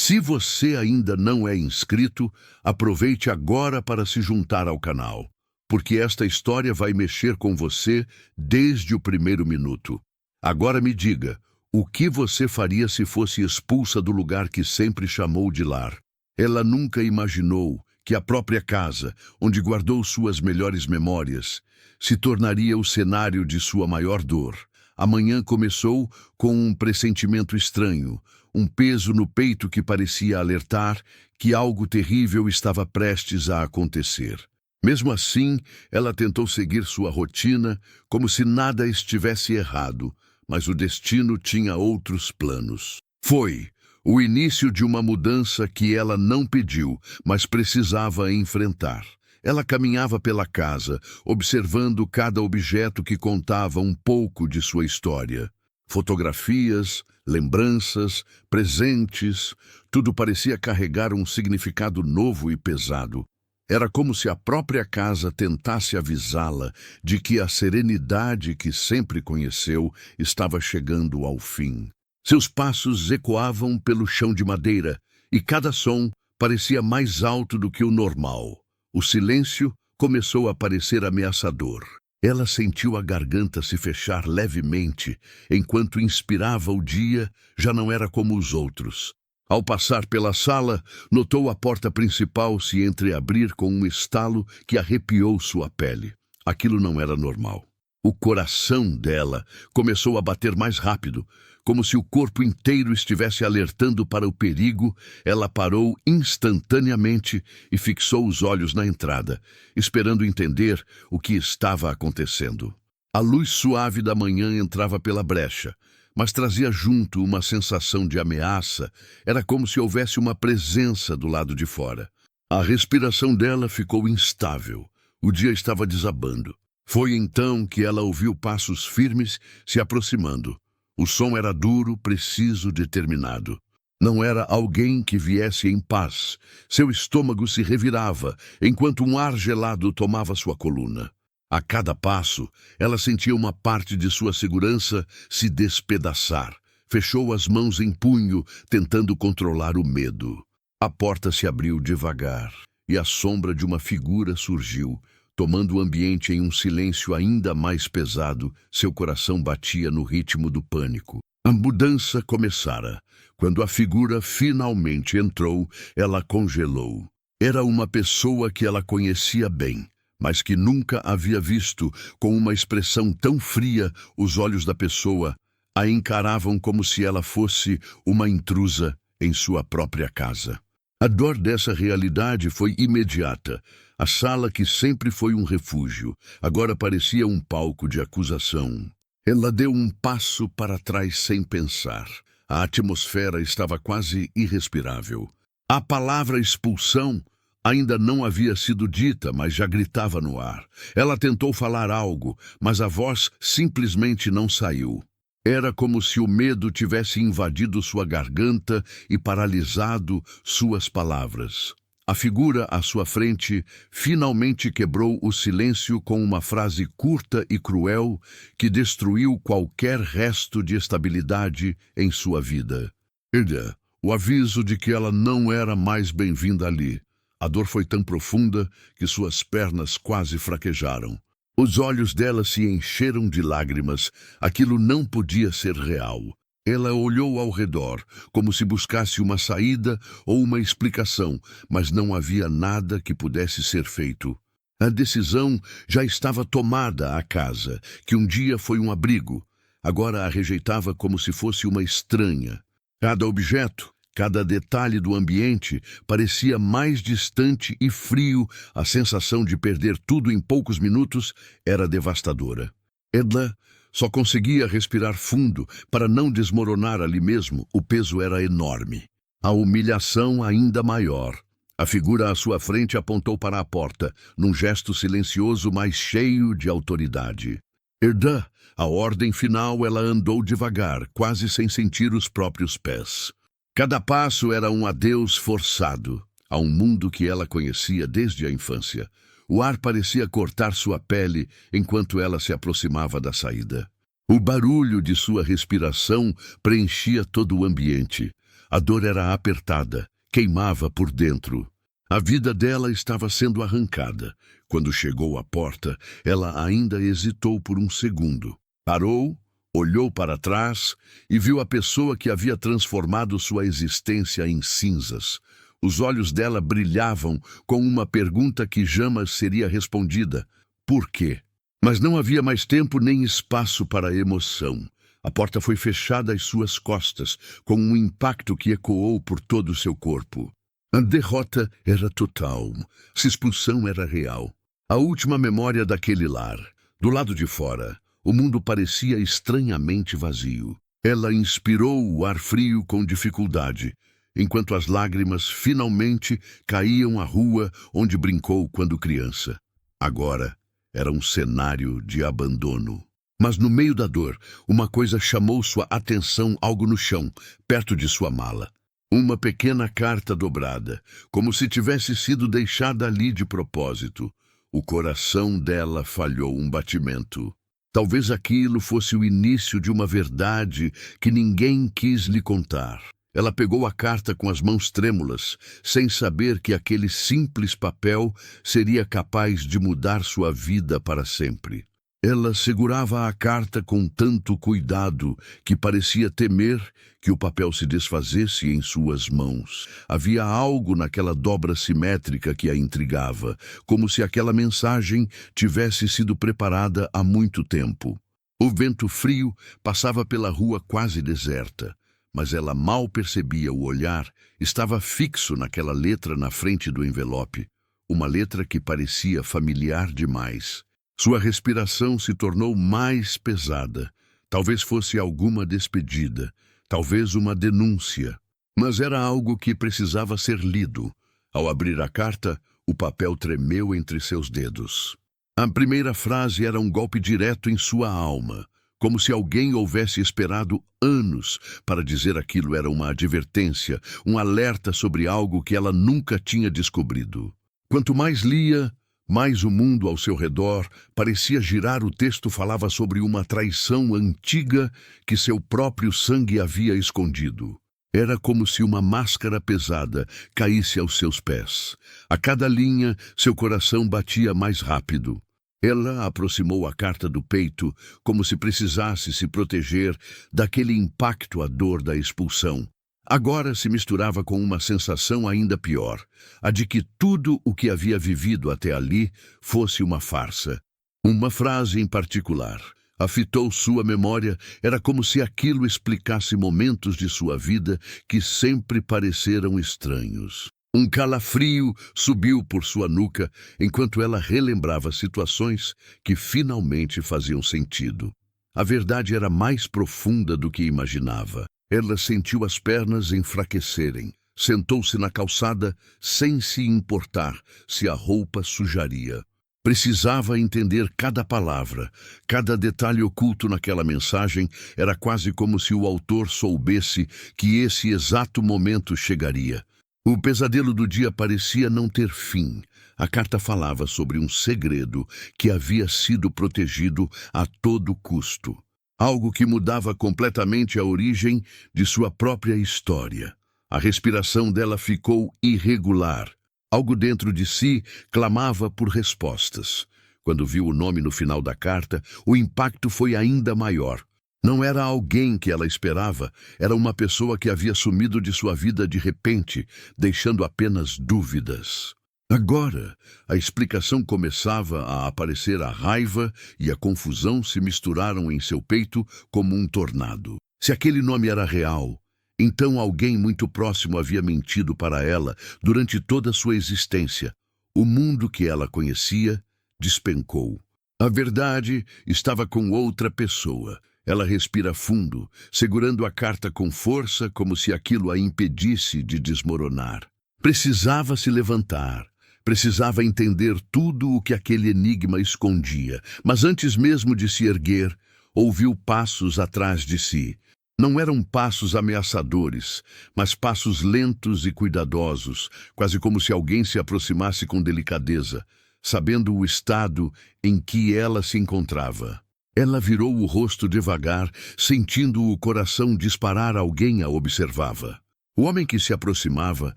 Se você ainda não é inscrito, aproveite agora para se juntar ao canal, porque esta história vai mexer com você desde o primeiro minuto. Agora me diga, o que você faria se fosse expulsa do lugar que sempre chamou de lar? Ela nunca imaginou que a própria casa, onde guardou suas melhores memórias, se tornaria o cenário de sua maior dor. A manhã começou com um pressentimento estranho, um peso no peito que parecia alertar que algo terrível estava prestes a acontecer. Mesmo assim, ela tentou seguir sua rotina como se nada estivesse errado, mas o destino tinha outros planos. Foi o início de uma mudança que ela não pediu, mas precisava enfrentar. Ela caminhava pela casa, observando cada objeto que contava um pouco de sua história. Fotografias, lembranças, presentes, tudo parecia carregar um significado novo e pesado. Era como se a própria casa tentasse avisá-la de que a serenidade que sempre conheceu estava chegando ao fim. Seus passos ecoavam pelo chão de madeira e cada som parecia mais alto do que o normal. O silêncio começou a parecer ameaçador. Ela sentiu a garganta se fechar levemente, enquanto inspirava o dia, já não era como os outros. Ao passar pela sala, notou a porta principal se entreabrir com um estalo que arrepiou sua pele. Aquilo não era normal. O coração dela começou a bater mais rápido, como se o corpo inteiro estivesse alertando para o perigo. Ela parou instantaneamente e fixou os olhos na entrada, esperando entender o que estava acontecendo. A luz suave da manhã entrava pela brecha, mas trazia junto uma sensação de ameaça. Era como se houvesse uma presença do lado de fora. A respiração dela ficou instável. O dia estava desabando. Foi então que ela ouviu passos firmes se aproximando. O som era duro, preciso, determinado. Não era alguém que viesse em paz. Seu estômago se revirava, enquanto um ar gelado tomava sua coluna. A cada passo, ela sentia uma parte de sua segurança se despedaçar. Fechou as mãos em punho, tentando controlar o medo. A porta se abriu devagar, e a sombra de uma figura surgiu, tomando o ambiente em um silêncio ainda mais pesado. Seu coração batia no ritmo do pânico. A mudança começara. Quando a figura finalmente entrou, ela congelou. Era uma pessoa que ela conhecia bem, mas que nunca havia visto com uma expressão tão fria. Os olhos da pessoa a encaravam como se ela fosse uma intrusa em sua própria casa. A dor dessa realidade foi imediata. A sala, que sempre foi um refúgio, agora parecia um palco de acusação. Ela deu um passo para trás sem pensar. A atmosfera estava quase irrespirável. A palavra expulsão ainda não havia sido dita, mas já gritava no ar. Ela tentou falar algo, mas a voz simplesmente não saiu. Era como se o medo tivesse invadido sua garganta e paralisado suas palavras. A figura à sua frente finalmente quebrou o silêncio com uma frase curta e cruel que destruiu qualquer resto de estabilidade em sua vida. Ida, o aviso de que ela não era mais bem-vinda ali. A dor foi tão profunda que suas pernas quase fraquejaram. Os olhos dela se encheram de lágrimas. Aquilo não podia ser real. Ela olhou ao redor, como se buscasse uma saída ou uma explicação, mas não havia nada que pudesse ser feito. A decisão já estava tomada. A casa, que um dia foi um abrigo, agora a rejeitava como se fosse uma estranha. Cada objeto, cada detalhe do ambiente parecia mais distante e frio. A sensação de perder tudo em poucos minutos era devastadora. Edla só conseguia respirar fundo para não desmoronar ali mesmo. O peso era enorme. A humilhação ainda maior. A figura à sua frente apontou para a porta, num gesto silencioso, mas cheio de autoridade. Ida, a ordem final. Ela andou devagar, quase sem sentir os próprios pés. Cada passo era um adeus forçado a um mundo que ela conhecia desde a infância. O ar parecia cortar sua pele enquanto ela se aproximava da saída. O barulho de sua respiração preenchia todo o ambiente. A dor era apertada, queimava por dentro. A vida dela estava sendo arrancada. Quando chegou à porta, ela ainda hesitou por um segundo. Parou, olhou para trás e viu a pessoa que havia transformado sua existência em cinzas. Os olhos dela brilhavam com uma pergunta que jamais seria respondida. Por quê? Mas não havia mais tempo nem espaço para emoção. A porta foi fechada às suas costas, com um impacto que ecoou por todo o seu corpo. A derrota era total. Sua expulsão era real. A última memória daquele lar. Do lado de fora, o mundo parecia estranhamente vazio. Ela inspirou o ar frio com dificuldade, enquanto as lágrimas finalmente caíam à rua onde brincou quando criança. Agora era um cenário de abandono. Mas no meio da dor, uma coisa chamou sua atenção, algo no chão, perto de sua mala. Uma pequena carta dobrada, como se tivesse sido deixada ali de propósito. O coração dela falhou um batimento. Talvez aquilo fosse o início de uma verdade que ninguém quis lhe contar. Ela pegou a carta com as mãos trêmulas, sem saber que aquele simples papel seria capaz de mudar sua vida para sempre. Ela segurava a carta com tanto cuidado que parecia temer que o papel se desfazesse em suas mãos. Havia algo naquela dobra simétrica que a intrigava, como se aquela mensagem tivesse sido preparada há muito tempo. O vento frio passava pela rua quase deserta, mas ela mal percebia o olhar, estava fixo naquela letra na frente do envelope, uma letra que parecia familiar demais. Sua respiração se tornou mais pesada. Talvez fosse alguma despedida, talvez uma denúncia. Mas era algo que precisava ser lido. Ao abrir a carta, o papel tremeu entre seus dedos. A primeira frase era um golpe direto em sua alma, como se alguém houvesse esperado anos para dizer aquilo. Era uma advertência, um alerta sobre algo que ela nunca tinha descobrido. Quanto mais lia, mais o mundo ao seu redor parecia girar. O texto falava sobre uma traição antiga que seu próprio sangue havia escondido. Era como se uma máscara pesada caísse aos seus pés. A cada linha, seu coração batia mais rápido. Ela aproximou a carta do peito, como se precisasse se proteger daquele impacto, a dor da expulsão. Agora se misturava com uma sensação ainda pior, a de que tudo o que havia vivido até ali fosse uma farsa. Uma frase em particular afitou sua memória. Era como se aquilo explicasse momentos de sua vida que sempre pareceram estranhos. Um calafrio subiu por sua nuca enquanto ela relembrava situações que finalmente faziam sentido. A verdade era mais profunda do que imaginava. Ela sentiu as pernas enfraquecerem. Sentou-se na calçada sem se importar se a roupa sujaria. Precisava entender cada palavra, cada detalhe oculto naquela mensagem. Era quase como se o autor soubesse que esse exato momento chegaria. O pesadelo do dia parecia não ter fim. A carta falava sobre um segredo que havia sido protegido a todo custo. Algo que mudava completamente a origem de sua própria história. A respiração dela ficou irregular. Algo dentro de si clamava por respostas. Quando viu o nome no final da carta, o impacto foi ainda maior. Não era alguém que ela esperava, era uma pessoa que havia sumido de sua vida de repente, deixando apenas dúvidas. Agora, a explicação começava a aparecer. A raiva e a confusão se misturaram em seu peito como um tornado. Se aquele nome era real, então alguém muito próximo havia mentido para ela durante toda a sua existência. O mundo que ela conhecia despencou. A verdade estava com outra pessoa. Ela respira fundo, segurando a carta com força, como se aquilo a impedisse de desmoronar. Precisava se levantar. Precisava entender tudo o que aquele enigma escondia. Mas antes mesmo de se erguer, ouviu passos atrás de si. Não eram passos ameaçadores, mas passos lentos e cuidadosos, quase como se alguém se aproximasse com delicadeza, sabendo o estado em que ela se encontrava. Ela virou o rosto devagar, sentindo o coração disparar. Alguém a observava. O homem que se aproximava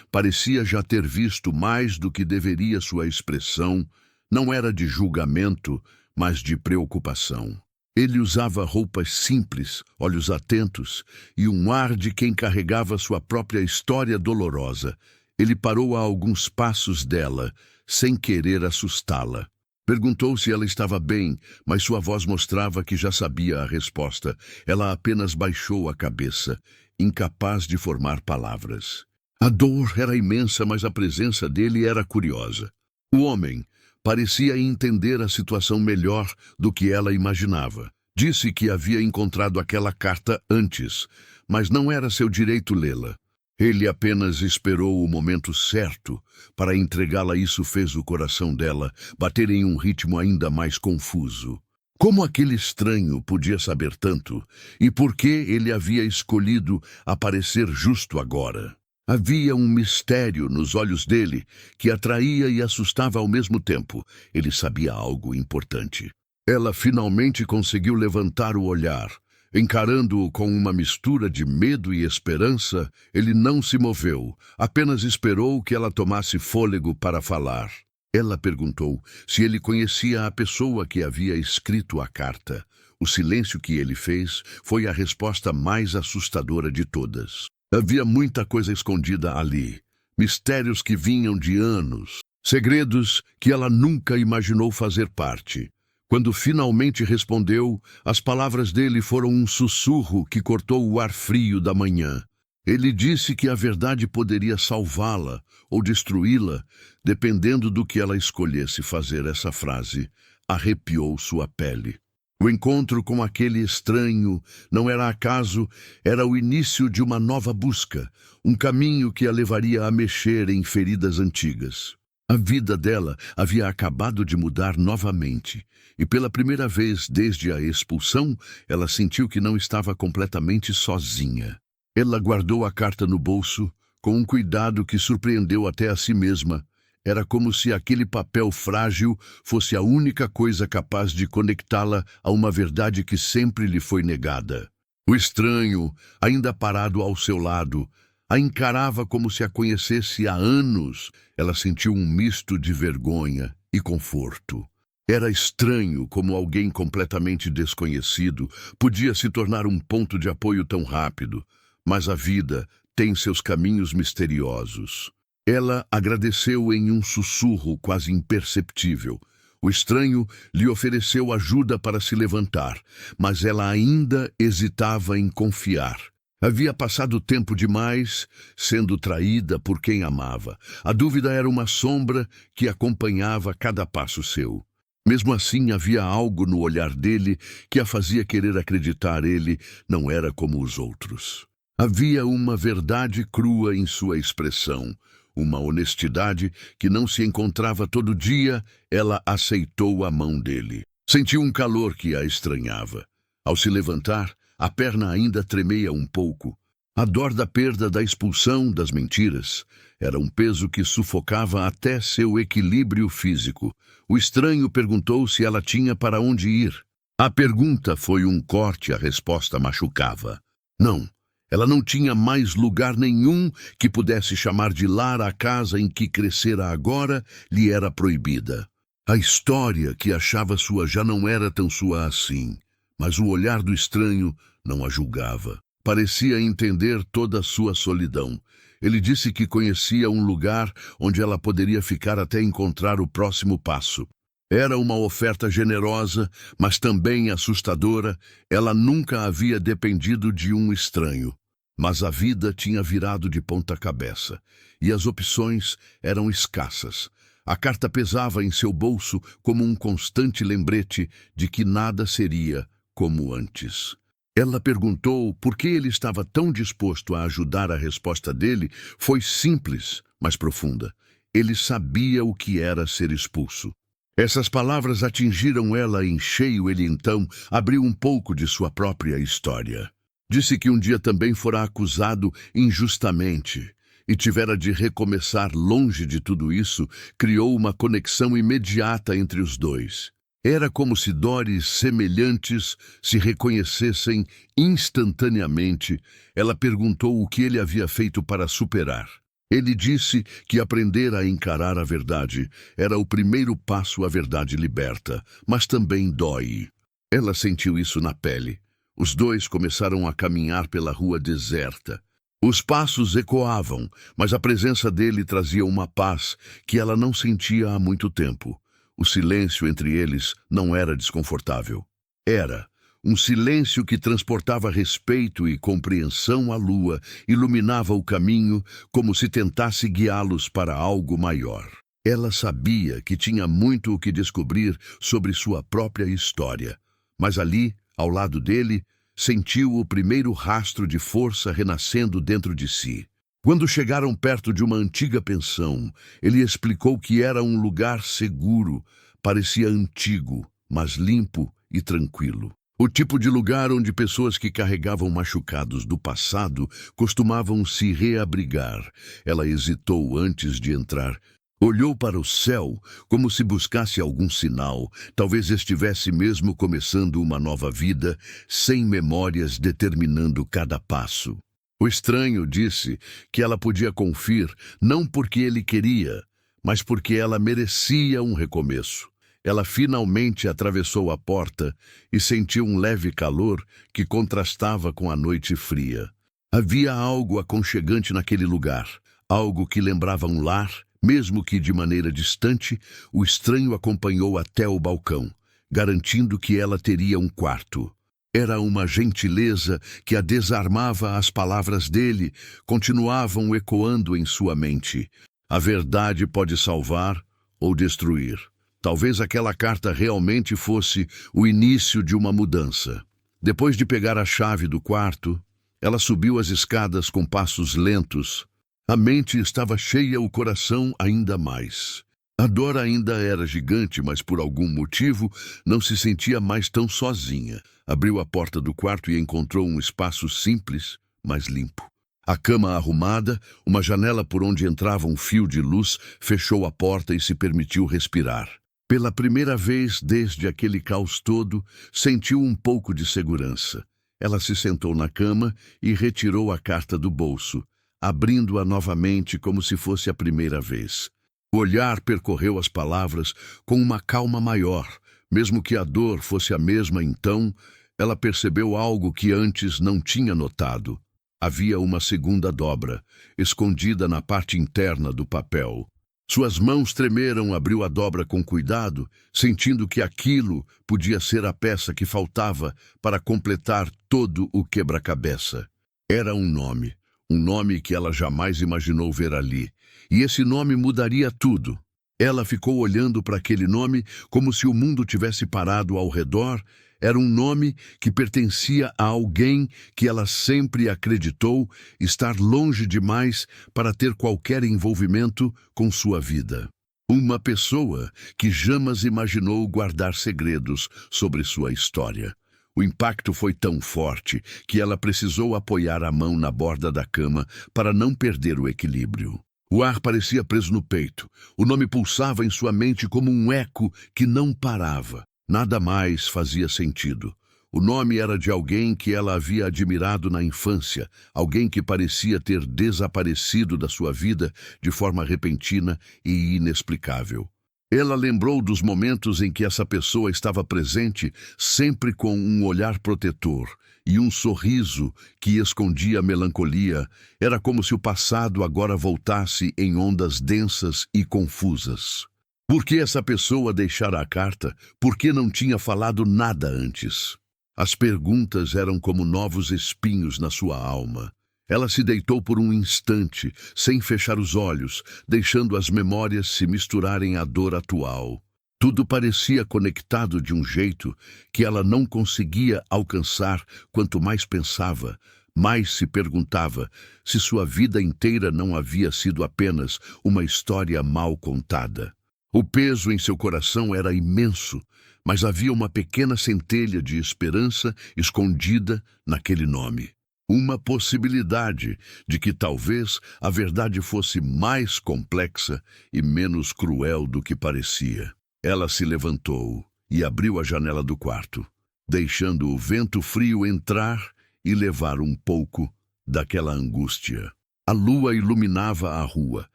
parecia já ter visto mais do que deveria sua expressão, não era de julgamento, mas de preocupação. Ele usava roupas simples, olhos atentos e um ar de quem carregava sua própria história dolorosa. Ele parou a alguns passos dela, sem querer assustá-la. Perguntou se ela estava bem, mas sua voz mostrava que já sabia a resposta. Ela apenas baixou a cabeça, incapaz de formar palavras. A dor era imensa, mas a presença dele era curiosa. O homem parecia entender a situação melhor do que ela imaginava. Disse que havia encontrado aquela carta antes, mas não era seu direito lê-la. Ele apenas esperou o momento certo para entregá-la. Isso fez o coração dela bater em um ritmo ainda mais confuso. Como aquele estranho podia saber tanto? E por que ele havia escolhido aparecer justo agora? Havia um mistério nos olhos dele que atraía e assustava ao mesmo tempo. Ele sabia algo importante. Ela finalmente conseguiu levantar o olhar. Encarando-o com uma mistura de medo e esperança, ele não se moveu, apenas esperou que ela tomasse fôlego para falar. Ela perguntou se ele conhecia a pessoa que havia escrito a carta. O silêncio que ele fez foi a resposta mais assustadora de todas. Havia muita coisa escondida ali, mistérios que vinham de anos, segredos que ela nunca imaginou fazer parte. Quando finalmente respondeu, as palavras dele foram um sussurro que cortou o ar frio da manhã. Ele disse que a verdade poderia salvá-la ou destruí-la, dependendo do que ela escolhesse fazer. Essa frase arrepiou sua pele. O encontro com aquele estranho não era acaso, era o início de uma nova busca, um caminho que a levaria a mexer em feridas antigas. A vida dela havia acabado de mudar novamente, e pela primeira vez desde a expulsão, ela sentiu que não estava completamente sozinha. Ela guardou a carta no bolso, com um cuidado que surpreendeu até a si mesma. Era como se aquele papel frágil fosse a única coisa capaz de conectá-la a uma verdade que sempre lhe foi negada. O estranho, ainda parado ao seu lado, a encarava como se a conhecesse há anos. Ela sentiu um misto de vergonha e conforto. Era estranho como alguém completamente desconhecido podia se tornar um ponto de apoio tão rápido, mas a vida tem seus caminhos misteriosos. Ela agradeceu em um sussurro quase imperceptível. O estranho lhe ofereceu ajuda para se levantar, mas ela ainda hesitava em confiar. Havia passado tempo demais sendo traída por quem amava. A dúvida era uma sombra que acompanhava cada passo seu. Mesmo assim, havia algo no olhar dele que a fazia querer acreditar. Ele não era como os outros. Havia uma verdade crua em sua expressão, uma honestidade que não se encontrava todo dia. Ela aceitou a mão dele. Sentiu um calor que a estranhava. Ao se levantar, a perna ainda tremeia um pouco. A dor da perda, da expulsão, das mentiras, era um peso que sufocava até seu equilíbrio físico. O estranho perguntou se ela tinha para onde ir. A pergunta foi um corte, a resposta machucava. Não, ela não tinha mais lugar nenhum que pudesse chamar de lar. A casa em que crescera agora lhe era proibida. A história que achava sua já não era tão sua assim, mas o olhar do estranho não a julgava. Parecia entender toda a sua solidão. Ele disse que conhecia um lugar onde ela poderia ficar até encontrar o próximo passo. Era uma oferta generosa, mas também assustadora. Ela nunca havia dependido de um estranho. Mas a vida tinha virado de ponta cabeça, e as opções eram escassas. A carta pesava em seu bolso como um constante lembrete de que nada seria como antes. Ela perguntou por que ele estava tão disposto a ajudar. A resposta dele foi simples, mas profunda. Ele sabia o que era ser expulso. Essas palavras atingiram ela em cheio. Ele então abriu um pouco de sua própria história. Disse que um dia também fora acusado injustamente e tivera de recomeçar. Longe de tudo isso, criou uma conexão imediata entre os dois. Era como se dores semelhantes se reconhecessem instantaneamente. Ela perguntou o que ele havia feito para superar. Ele disse que aprender a encarar a verdade era o primeiro passo à verdade liberta, mas também dói. Ela sentiu isso na pele. Os dois começaram a caminhar pela rua deserta. Os passos ecoavam, mas a presença dele trazia uma paz que ela não sentia há muito tempo. O silêncio entre eles não era desconfortável. Era um silêncio que transportava respeito e compreensão à lua, iluminava o caminho como se tentasse guiá-los para algo maior. Ela sabia que tinha muito o que descobrir sobre sua própria história, mas ali, ao lado dele, sentiu o primeiro rastro de força renascendo dentro de si. Quando chegaram perto de uma antiga pensão, ele explicou que era um lugar seguro, parecia antigo, mas limpo e tranquilo. O tipo de lugar onde pessoas que carregavam machucados do passado costumavam se reabrigar. Ela hesitou antes de entrar. Olhou para o céu como se buscasse algum sinal. Talvez estivesse mesmo começando uma nova vida, sem memórias determinando cada passo. O estranho disse que ela podia confiar, não porque ele queria, mas porque ela merecia um recomeço. Ela finalmente atravessou a porta e sentiu um leve calor que contrastava com a noite fria. Havia algo aconchegante naquele lugar, algo que lembrava um lar, mesmo que de maneira distante. O estranho acompanhou até o balcão, garantindo que ela teria um quarto. Era uma gentileza que a desarmava. As palavras dele continuavam ecoando em sua mente. A verdade pode salvar ou destruir. Talvez aquela carta realmente fosse o início de uma mudança. Depois de pegar a chave do quarto, ela subiu as escadas com passos lentos. A mente estava cheia, o coração ainda mais. A dor ainda era gigante, mas por algum motivo não se sentia mais tão sozinha. Abriu a porta do quarto e encontrou um espaço simples, mas limpo. A cama arrumada, uma janela por onde entrava um fio de luz, fechou a porta e se permitiu respirar. Pela primeira vez desde aquele caos todo, sentiu um pouco de segurança. Ela se sentou na cama e retirou a carta do bolso, abrindo-a novamente como se fosse a primeira vez. O olhar percorreu as palavras com uma calma maior. Mesmo que a dor fosse a mesma, então, ela percebeu algo que antes não tinha notado. Havia uma segunda dobra, escondida na parte interna do papel. Suas mãos tremeram, abriu a dobra com cuidado, sentindo que aquilo podia ser a peça que faltava para completar todo o quebra-cabeça. Era um nome que ela jamais imaginou ver ali. E esse nome mudaria tudo. Ela ficou olhando para aquele nome como se o mundo tivesse parado ao redor. Era um nome que pertencia a alguém que ela sempre acreditou estar longe demais para ter qualquer envolvimento com sua vida. Uma pessoa que jamais imaginou guardar segredos sobre sua história. O impacto foi tão forte que ela precisou apoiar a mão na borda da cama para não perder o equilíbrio. O ar parecia preso no peito. O nome pulsava em sua mente como um eco que não parava. Nada mais fazia sentido. O nome era de alguém que ela havia admirado na infância, alguém que parecia ter desaparecido da sua vida de forma repentina e inexplicável. Ela lembrou dos momentos em que essa pessoa estava presente, sempre com um olhar protetor e um sorriso que escondia a melancolia. Era como se o passado agora voltasse em ondas densas e confusas. Por que essa pessoa deixara a carta? Por que não tinha falado nada antes? As perguntas eram como novos espinhos na sua alma. Ela se deitou por um instante, sem fechar os olhos, deixando as memórias se misturarem à dor atual. Tudo parecia conectado de um jeito que ela não conseguia alcançar. Quanto mais pensava, mais se perguntava se sua vida inteira não havia sido apenas uma história mal contada. O peso em seu coração era imenso, mas havia uma pequena centelha de esperança escondida naquele nome. Uma possibilidade de que talvez a verdade fosse mais complexa e menos cruel do que parecia. Ela se levantou e abriu a janela do quarto, deixando o vento frio entrar e levar um pouco daquela angústia. A lua iluminava a rua,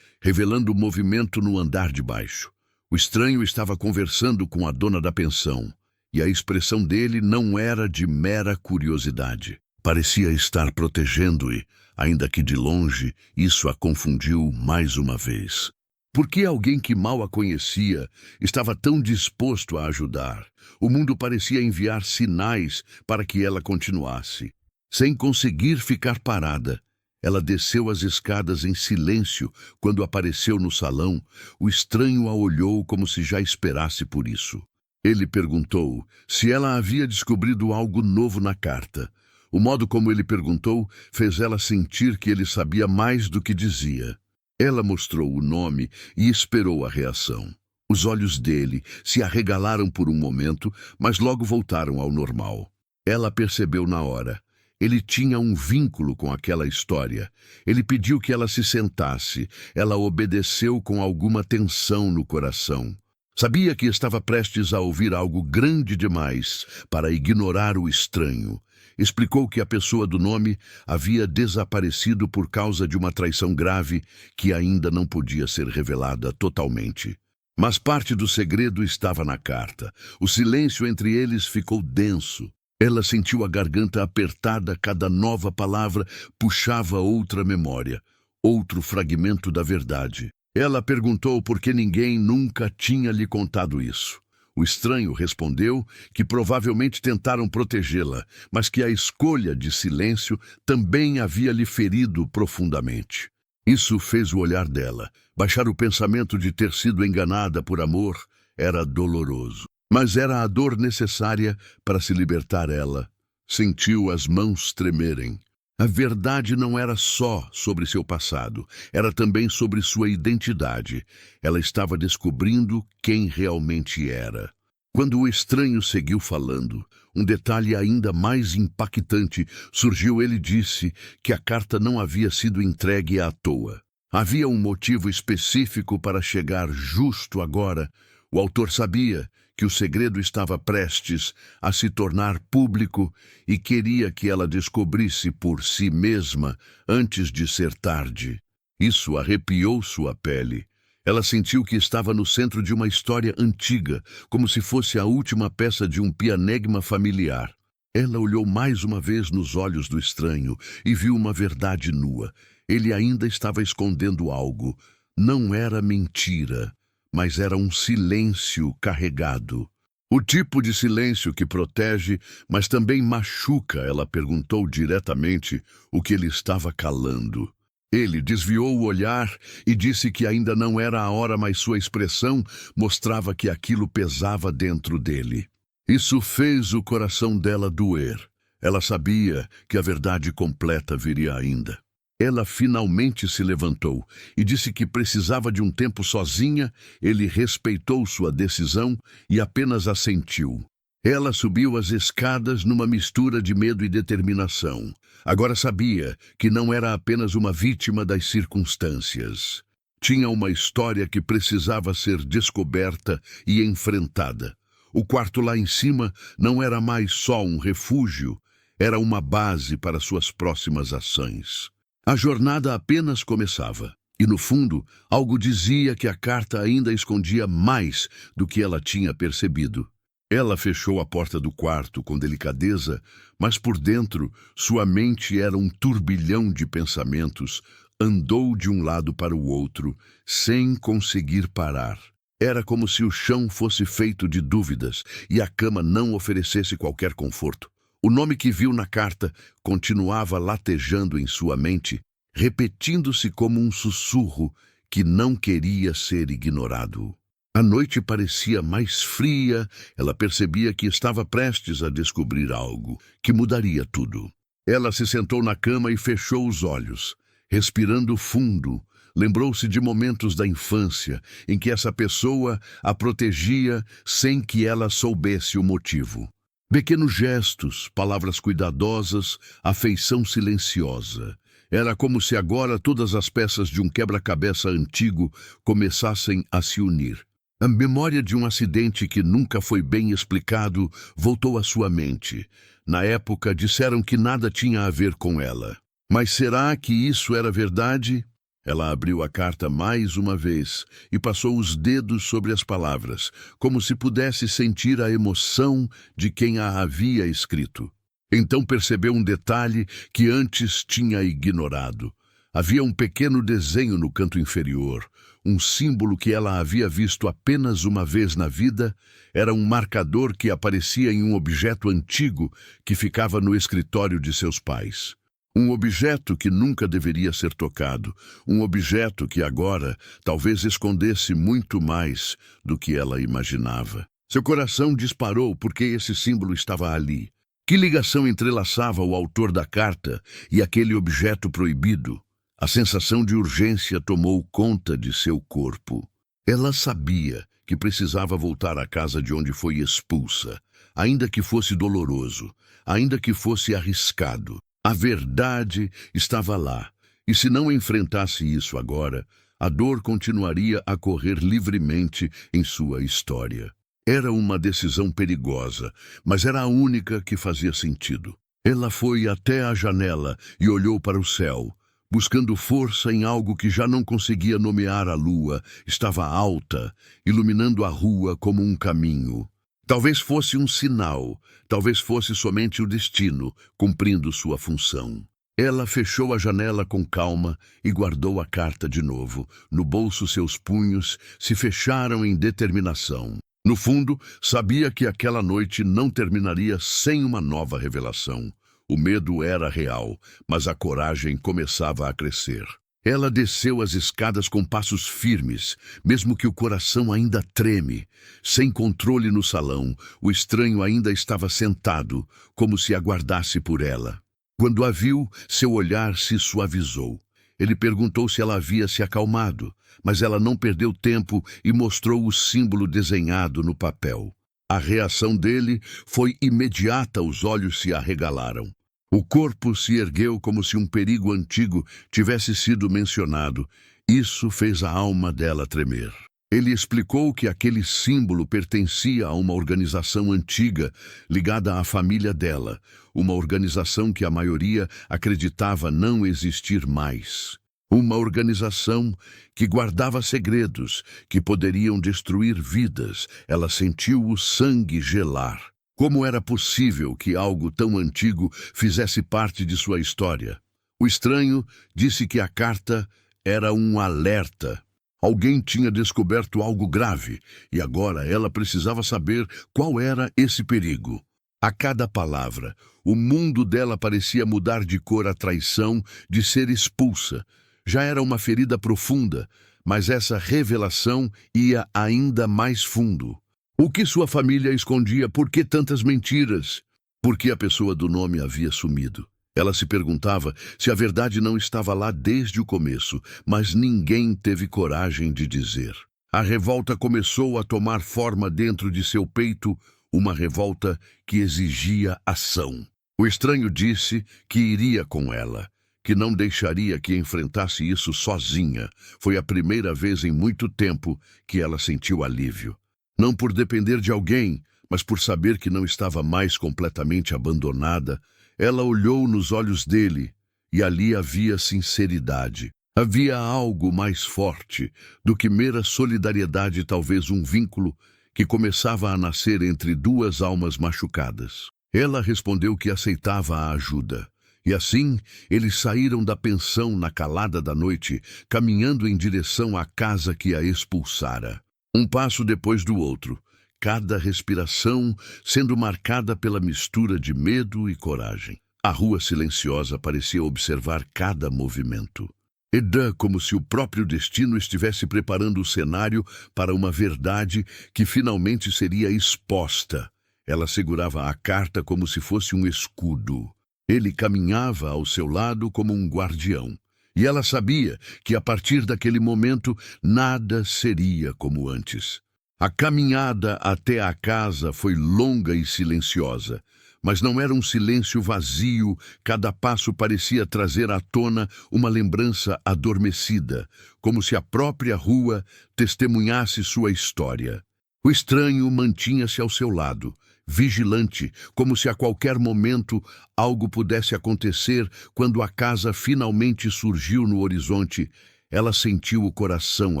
revelando movimento no andar de baixo. O estranho estava conversando com a dona da pensão, e a expressão dele não era de mera curiosidade. Parecia estar protegendo-o, ainda que de longe isso a confundiu mais uma vez. Por que alguém que mal a conhecia estava tão disposto a ajudar? O mundo parecia enviar sinais para que ela continuasse. Sem conseguir ficar parada, ela desceu as escadas em silêncio. Quando apareceu no salão, o estranho a olhou como se já esperasse por isso. Ele perguntou se ela havia descobrido algo novo na carta. O modo como ele perguntou fez ela sentir que ele sabia mais do que dizia. Ela mostrou o nome e esperou a reação. Os olhos dele se arregalaram por um momento, mas logo voltaram ao normal. Ela percebeu na hora. Ele tinha um vínculo com aquela história. Ele pediu que ela se sentasse. Ela obedeceu com alguma tensão no coração. Sabia que estava prestes a ouvir algo grande demais para ignorar o estranho. Explicou que a pessoa do nome havia desaparecido por causa de uma traição grave que ainda não podia ser revelada totalmente. Mas parte do segredo estava na carta. O silêncio entre eles ficou denso. Ela sentiu a garganta apertada, cada nova palavra puxava outra memória, outro fragmento da verdade. Ela perguntou por que ninguém nunca tinha lhe contado isso. O estranho respondeu que provavelmente tentaram protegê-la, mas que a escolha de silêncio também havia lhe ferido profundamente. Isso fez o olhar dela. Baixar o pensamento de ter sido enganada por amor era doloroso. Mas era a dor necessária para se libertar ela. Sentiu as mãos tremerem. A verdade não era só sobre seu passado, era também sobre sua identidade. Ela estava descobrindo quem realmente era. Quando o estranho seguiu falando, um detalhe ainda mais impactante surgiu. Ele disse que a carta não havia sido entregue à toa. Havia um motivo específico para chegar justo agora. O autor sabia que o segredo estava prestes a se tornar público e queria que ela descobrisse por si mesma antes de ser tarde. Isso arrepiou sua pele. Ela sentiu que estava no centro de uma história antiga, como se fosse a última peça de um pianegma familiar. Ela olhou mais uma vez nos olhos do estranho e viu uma verdade nua. Ele ainda estava escondendo algo. Não era mentira, mas era um silêncio carregado. O tipo de silêncio que protege, mas também machuca. Ela perguntou diretamente o que ele estava calando. Ele desviou o olhar e disse que ainda não era a hora, mas sua expressão mostrava que aquilo pesava dentro dele. Isso fez o coração dela doer. Ela sabia que a verdade completa viria ainda. Ela finalmente se levantou e disse que precisava de um tempo sozinha. Ele respeitou sua decisão e apenas assentiu. Ela subiu as escadas numa mistura de medo e determinação. Agora sabia que não era apenas uma vítima das circunstâncias. Tinha uma história que precisava ser descoberta e enfrentada. O quarto lá em cima não era mais só um refúgio, era uma base para suas próximas ações. A jornada apenas começava, e no fundo, algo dizia que a carta ainda escondia mais do que ela tinha percebido. Ela fechou a porta do quarto com delicadeza, mas por dentro, sua mente era um turbilhão de pensamentos. Andou de um lado para o outro, sem conseguir parar. Era como se o chão fosse feito de dúvidas e a cama não oferecesse qualquer conforto. O nome que viu na carta continuava latejando em sua mente, repetindo-se como um sussurro que não queria ser ignorado. A noite parecia mais fria. Ela percebia que estava prestes a descobrir algo que mudaria tudo. Ela se sentou na cama e fechou os olhos. Respirando fundo, lembrou-se de momentos da infância em que essa pessoa a protegia sem que ela soubesse o motivo. Pequenos gestos, palavras cuidadosas, afeição silenciosa. Era como se agora todas as peças de um quebra-cabeça antigo começassem a se unir. A memória de um acidente que nunca foi bem explicado voltou à sua mente. Na época, disseram que nada tinha a ver com ela. Mas será que isso era verdade? Ela abriu a carta mais uma vez e passou os dedos sobre as palavras, como se pudesse sentir a emoção de quem a havia escrito. Então percebeu um detalhe que antes tinha ignorado. Havia um pequeno desenho no canto inferior, um símbolo que ela havia visto apenas uma vez na vida. Era um marcador que aparecia em um objeto antigo que ficava no escritório de seus pais. Um objeto que nunca deveria ser tocado, um objeto que agora talvez escondesse muito mais do que ela imaginava. Seu coração disparou porque esse símbolo estava ali. Que ligação entrelaçava o autor da carta e aquele objeto proibido? A sensação de urgência tomou conta de seu corpo. Ela sabia que precisava voltar à casa de onde foi expulsa, ainda que fosse doloroso, ainda que fosse arriscado. A verdade estava lá, e se não enfrentasse isso agora, a dor continuaria a correr livremente em sua história. Era uma decisão perigosa, mas era a única que fazia sentido. Ela foi até a janela e olhou para o céu, buscando força em algo que já não conseguia nomear. A lua estava alta, iluminando a rua como um caminho. Talvez fosse um sinal, talvez fosse somente o destino, cumprindo sua função. Ela fechou a janela com calma e guardou a carta de novo. No bolso, seus punhos se fecharam em determinação. No fundo, sabia que aquela noite não terminaria sem uma nova revelação. O medo era real, mas a coragem começava a crescer. Ela desceu as escadas com passos firmes, mesmo que o coração ainda treme. Sem controle no salão, o estranho ainda estava sentado, como se aguardasse por ela. Quando a viu, seu olhar se suavizou. Ele perguntou se ela havia se acalmado, mas ela não perdeu tempo e mostrou o símbolo desenhado no papel. A reação dele foi imediata, os olhos se arregalaram. O corpo se ergueu como se um perigo antigo tivesse sido mencionado. Isso fez a alma dela tremer. Ele explicou que aquele símbolo pertencia a uma organização antiga, ligada à família dela, uma organização que a maioria acreditava não existir mais. Uma organização que guardava segredos que poderiam destruir vidas. Ela sentiu o sangue gelar. Como era possível que algo tão antigo fizesse parte de sua história? O estranho disse que a carta era um alerta. Alguém tinha descoberto algo grave e agora ela precisava saber qual era esse perigo. A cada palavra, o mundo dela parecia mudar de cor. A traição de ser expulsa já era uma ferida profunda, mas essa revelação ia ainda mais fundo. O que sua família escondia? Por que tantas mentiras? Por que a pessoa do nome havia sumido? Ela se perguntava se a verdade não estava lá desde o começo, mas ninguém teve coragem de dizer. A revolta começou a tomar forma dentro de seu peito, uma revolta que exigia ação. O estranho disse que iria com ela, que não deixaria que enfrentasse isso sozinha. Foi a primeira vez em muito tempo que ela sentiu alívio. Não por depender de alguém, mas por saber que não estava mais completamente abandonada. Ela olhou nos olhos dele e ali havia sinceridade. Havia algo mais forte do que mera solidariedade, talvez um vínculo que começava a nascer entre duas almas machucadas. Ela respondeu que aceitava a ajuda. E assim, eles saíram da pensão na calada da noite, caminhando em direção à casa que a expulsara. Um passo depois do outro, cada respiração sendo marcada pela mistura de medo e coragem. A rua silenciosa parecia observar cada movimento. Eda, como se o próprio destino estivesse preparando o cenário para uma verdade que finalmente seria exposta. Ela segurava a carta como se fosse um escudo. Ele caminhava ao seu lado como um guardião. E ela sabia que a partir daquele momento nada seria como antes. A caminhada até a casa foi longa e silenciosa, Mas não era um silêncio vazio, cada passo parecia trazer à tona uma lembrança adormecida, como se a própria rua testemunhasse sua história. O estranho mantinha-se ao seu lado, vigilante, como se a qualquer momento algo pudesse acontecer. Quando a casa finalmente surgiu no horizonte, ela sentiu o coração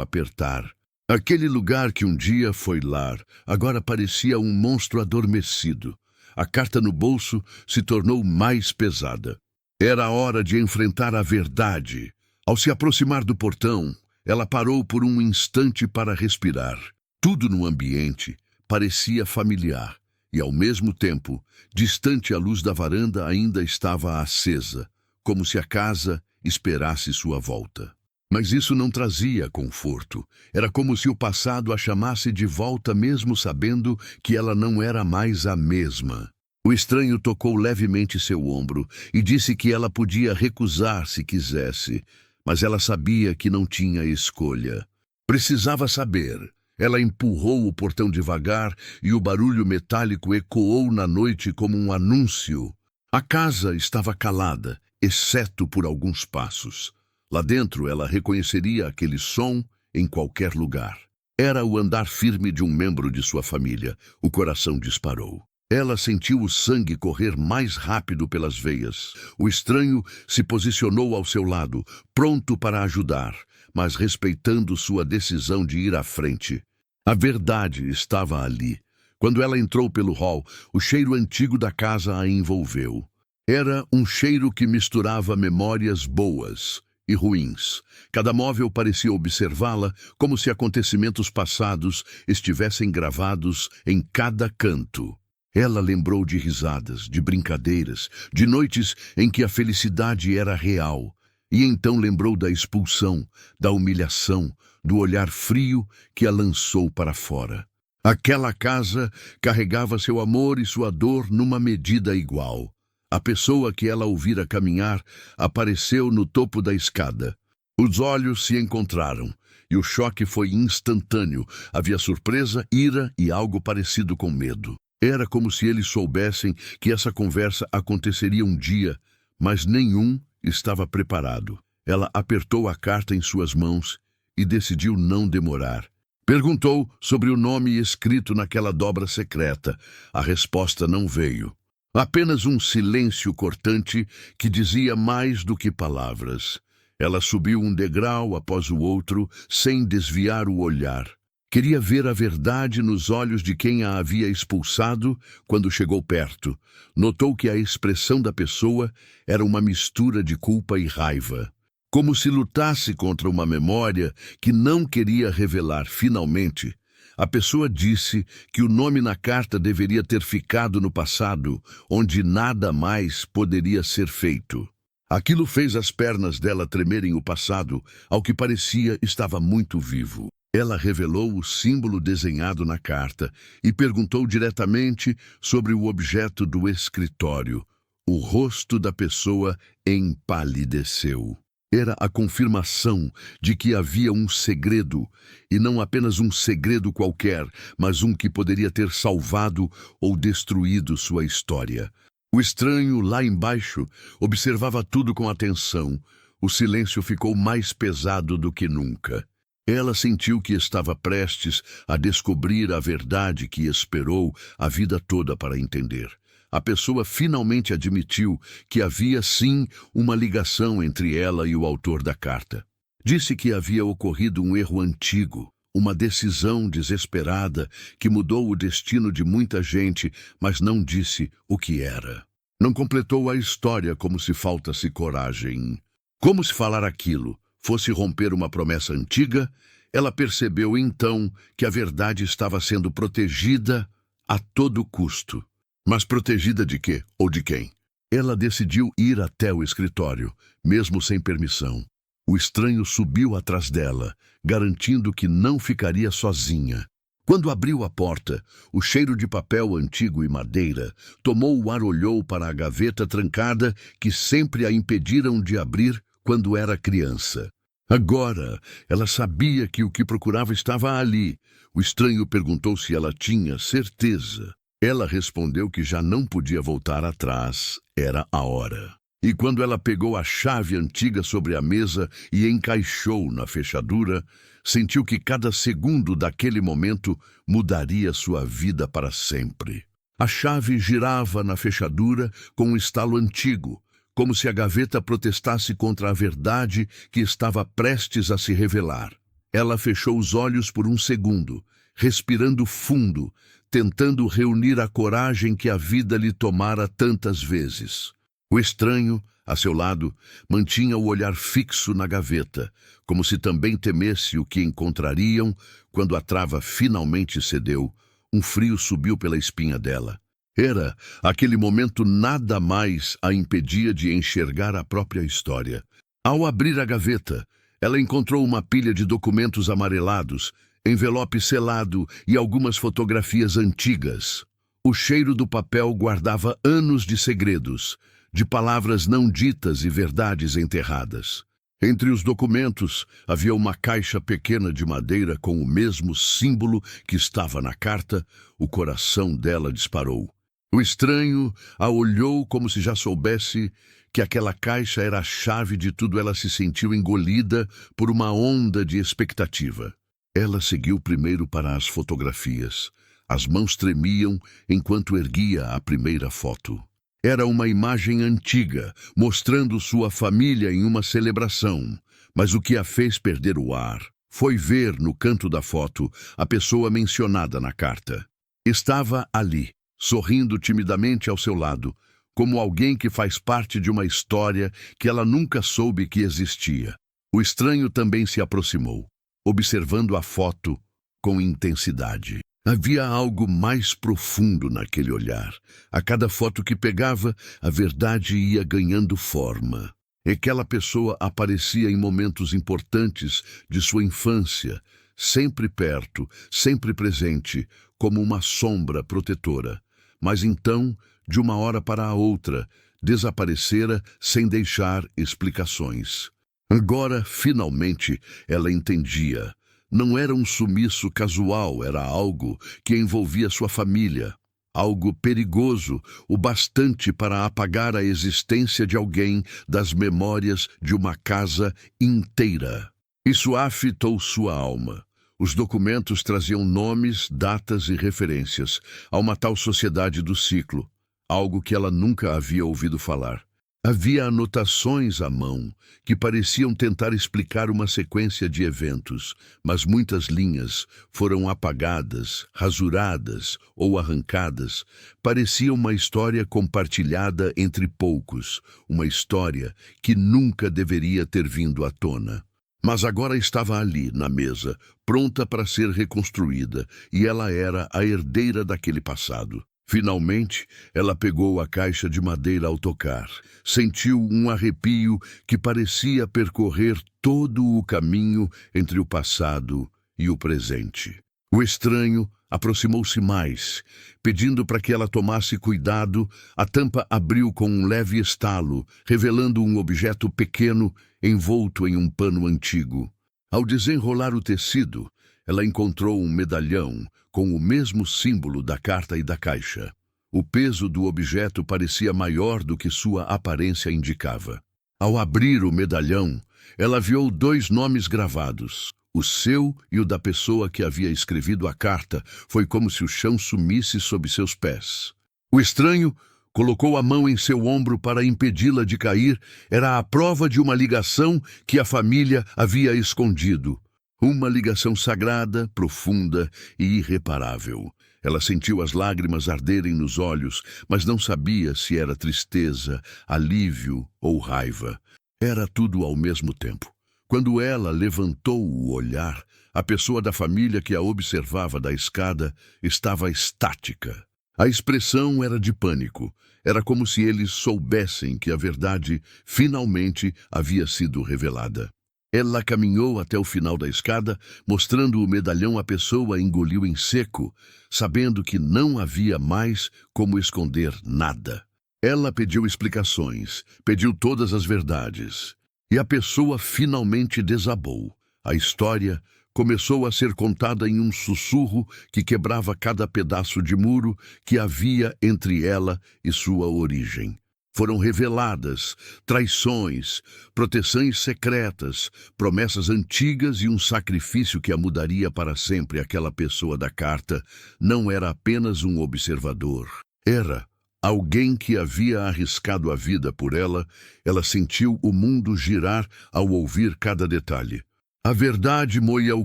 apertar. Aquele lugar que um dia foi lar, agora parecia um monstro adormecido. A carta no bolso se tornou mais pesada. Era a hora de enfrentar a verdade. Ao se aproximar do portão, ela parou por um instante para respirar. Tudo no ambiente parecia familiar e, ao mesmo tempo, distante. A luz da varanda ainda estava acesa, como se a casa esperasse sua volta. Mas isso não trazia conforto. Era como se o passado a chamasse de volta, mesmo sabendo que ela não era mais a mesma. O estranho tocou levemente seu ombro e disse que ela podia recusar se quisesse, mas ela sabia que não tinha escolha. Precisava saber. Ela empurrou o portão devagar e o barulho metálico ecoou na noite como um anúncio. A casa estava calada, exceto por alguns passos. Lá dentro, ela reconheceria aquele som em qualquer lugar. Era o andar firme de um membro de sua família. O coração disparou. Ela sentiu o sangue correr mais rápido pelas veias. O estranho se posicionou ao seu lado, pronto para ajudar, mas respeitando sua decisão de ir à frente. A verdade estava ali. Quando ela entrou pelo hall, o cheiro antigo da casa a envolveu. Era um cheiro que misturava memórias boas e ruins. Cada móvel parecia observá-la, como se acontecimentos passados estivessem gravados em cada canto. Ela lembrou de risadas, de brincadeiras, de noites em que a felicidade era real. E então lembrou da expulsão, da humilhação, do olhar frio que a lançou para fora. Aquela casa carregava seu amor e sua dor numa medida igual. A pessoa que ela ouvira caminhar apareceu no topo da escada. Os olhos se encontraram, e o choque foi instantâneo. Havia surpresa, ira e algo parecido com medo. Era como se eles soubessem que essa conversa aconteceria um dia, mas nenhum estava preparado. Ela apertou a carta em suas mãos e decidiu não demorar. Perguntou sobre o nome escrito naquela dobra secreta. A resposta não veio. Apenas um silêncio cortante que dizia mais do que palavras. Ela subiu um degrau após o outro, sem desviar o olhar. Queria ver a verdade nos olhos de quem a havia expulsado. Quando chegou perto, notou que a expressão da pessoa era uma mistura de culpa e raiva. Como se lutasse contra uma memória que não queria revelar. Finalmente, a pessoa disse que o nome na carta deveria ter ficado no passado, onde nada mais poderia ser feito. Aquilo fez as pernas dela tremerem. O passado, ao que parecia, estava muito vivo. Ela revelou o símbolo desenhado na carta e perguntou diretamente sobre o objeto do escritório. O rosto da pessoa empalideceu. Era a confirmação de que havia um segredo, e não apenas um segredo qualquer, mas um que poderia ter salvado ou destruído sua história. O estranho, lá embaixo, observava tudo com atenção. O silêncio ficou mais pesado do que nunca. Ela sentiu que estava prestes a descobrir a verdade que esperou a vida toda para entender. A pessoa finalmente admitiu que havia sim uma ligação entre ela e o autor da carta. Disse que havia ocorrido um erro antigo, uma decisão desesperada que mudou o destino de muita gente, mas não disse o que era. Não completou a história como se faltasse coragem. Como se falar aquilo fosse romper uma promessa antiga, ela percebeu então que a verdade estava sendo protegida a todo custo. Mas protegida de quê ou de quem? Ela decidiu ir até o escritório, mesmo sem permissão. O estranho subiu atrás dela, garantindo que não ficaria sozinha. Quando abriu a porta, o cheiro de papel antigo e madeira tomou o ar. Olhou para a gaveta trancada que sempre a impediram de abrir quando era criança. Agora, ela sabia que o que procurava estava ali. O estranho perguntou se ela tinha certeza. Ela respondeu que já não podia voltar atrás, era a hora. E quando ela pegou a chave antiga sobre a mesa e encaixou na fechadura, sentiu que cada segundo daquele momento mudaria sua vida para sempre. A chave girava na fechadura com um estalo antigo, como se a gaveta protestasse contra a verdade que estava prestes a se revelar. Ela fechou os olhos por um segundo, respirando fundo, tentando reunir a coragem que a vida lhe tomara tantas vezes. O estranho, a seu lado, mantinha o olhar fixo na gaveta, como se também temesse o que encontrariam quando a trava finalmente cedeu. Um frio subiu pela espinha dela. Era, aquele momento, nada mais a impedia de enxergar a própria história. Ao abrir a gaveta, ela encontrou uma pilha de documentos amarelados, envelope selado e algumas fotografias antigas. O cheiro do papel guardava anos de segredos, de palavras não ditas e verdades enterradas. Entre os documentos havia uma caixa pequena de madeira com o mesmo símbolo que estava na carta. O coração dela disparou. O estranho a olhou como se já soubesse que aquela caixa era a chave de tudo. Ela se sentiu engolida por uma onda de expectativa. Ela seguiu primeiro para as fotografias. As mãos tremiam enquanto erguia a primeira foto. Era uma imagem antiga, mostrando sua família em uma celebração. Mas o que a fez perder o ar foi ver no canto da foto a pessoa mencionada na carta. Estava ali, sorrindo timidamente ao seu lado, como alguém que faz parte de uma história que ela nunca soube que existia. O estranho também se aproximou, observando a foto com intensidade. Havia algo mais profundo naquele olhar. A cada foto que pegava, a verdade ia ganhando forma. Aquela pessoa aparecia em momentos importantes de sua infância, sempre perto, sempre presente, como uma sombra protetora. Mas então, de uma hora para a outra, desaparecera sem deixar explicações. Agora, finalmente, ela entendia. Não era um sumiço casual, era algo que envolvia sua família. Algo perigoso, o bastante para apagar a existência de alguém das memórias de uma casa inteira. Isso afetou sua alma. Os documentos traziam nomes, datas e referências a uma tal sociedade do ciclo, algo que ela nunca havia ouvido falar. Havia anotações à mão que pareciam tentar explicar uma sequência de eventos, mas muitas linhas foram apagadas, rasuradas ou arrancadas. Parecia uma história compartilhada entre poucos, uma história que nunca deveria ter vindo à tona. Mas agora estava ali, na mesa, pronta para ser reconstruída, e ela era a herdeira daquele passado. Finalmente, ela pegou a caixa de madeira ao tocar. Sentiu um arrepio que parecia percorrer todo o caminho entre o passado e o presente. O estranho aproximou-se mais, pedindo para que ela tomasse cuidado. A tampa abriu com um leve estalo, revelando um objeto pequeno envolto em um pano antigo. Ao desenrolar o tecido, ela encontrou um medalhão com o mesmo símbolo da carta e da caixa. O peso do objeto parecia maior do que sua aparência indicava. Ao abrir o medalhão, ela viu 2 nomes gravados, o seu e o da pessoa que havia escrevido a carta. Foi como se o chão sumisse sob seus pés. O estranho colocou a mão em seu ombro para impedi-la de cair. Era a prova de uma ligação que a família havia escondido. Uma ligação sagrada, profunda e irreparável. Ela sentiu as lágrimas arderem nos olhos, mas não sabia se era tristeza, alívio ou raiva. Era tudo ao mesmo tempo. Quando ela levantou o olhar, a pessoa da família que a observava da escada estava estática. A expressão era de pânico. Era como se eles soubessem que a verdade finalmente havia sido revelada. Ela caminhou até o final da escada, mostrando o medalhão. A pessoa engoliu em seco, sabendo que não havia mais como esconder nada. Ela pediu explicações, pediu todas as verdades. E a pessoa finalmente desabou. A história começou a ser contada em um sussurro que quebrava cada pedaço de muro que havia entre ela e sua origem. Foram reveladas traições, proteções secretas, promessas antigas e um sacrifício que a mudaria para sempre. Aquela pessoa da carta não era apenas um observador. Era alguém que havia arriscado a vida por ela. Ela sentiu o mundo girar ao ouvir cada detalhe. A verdade moía o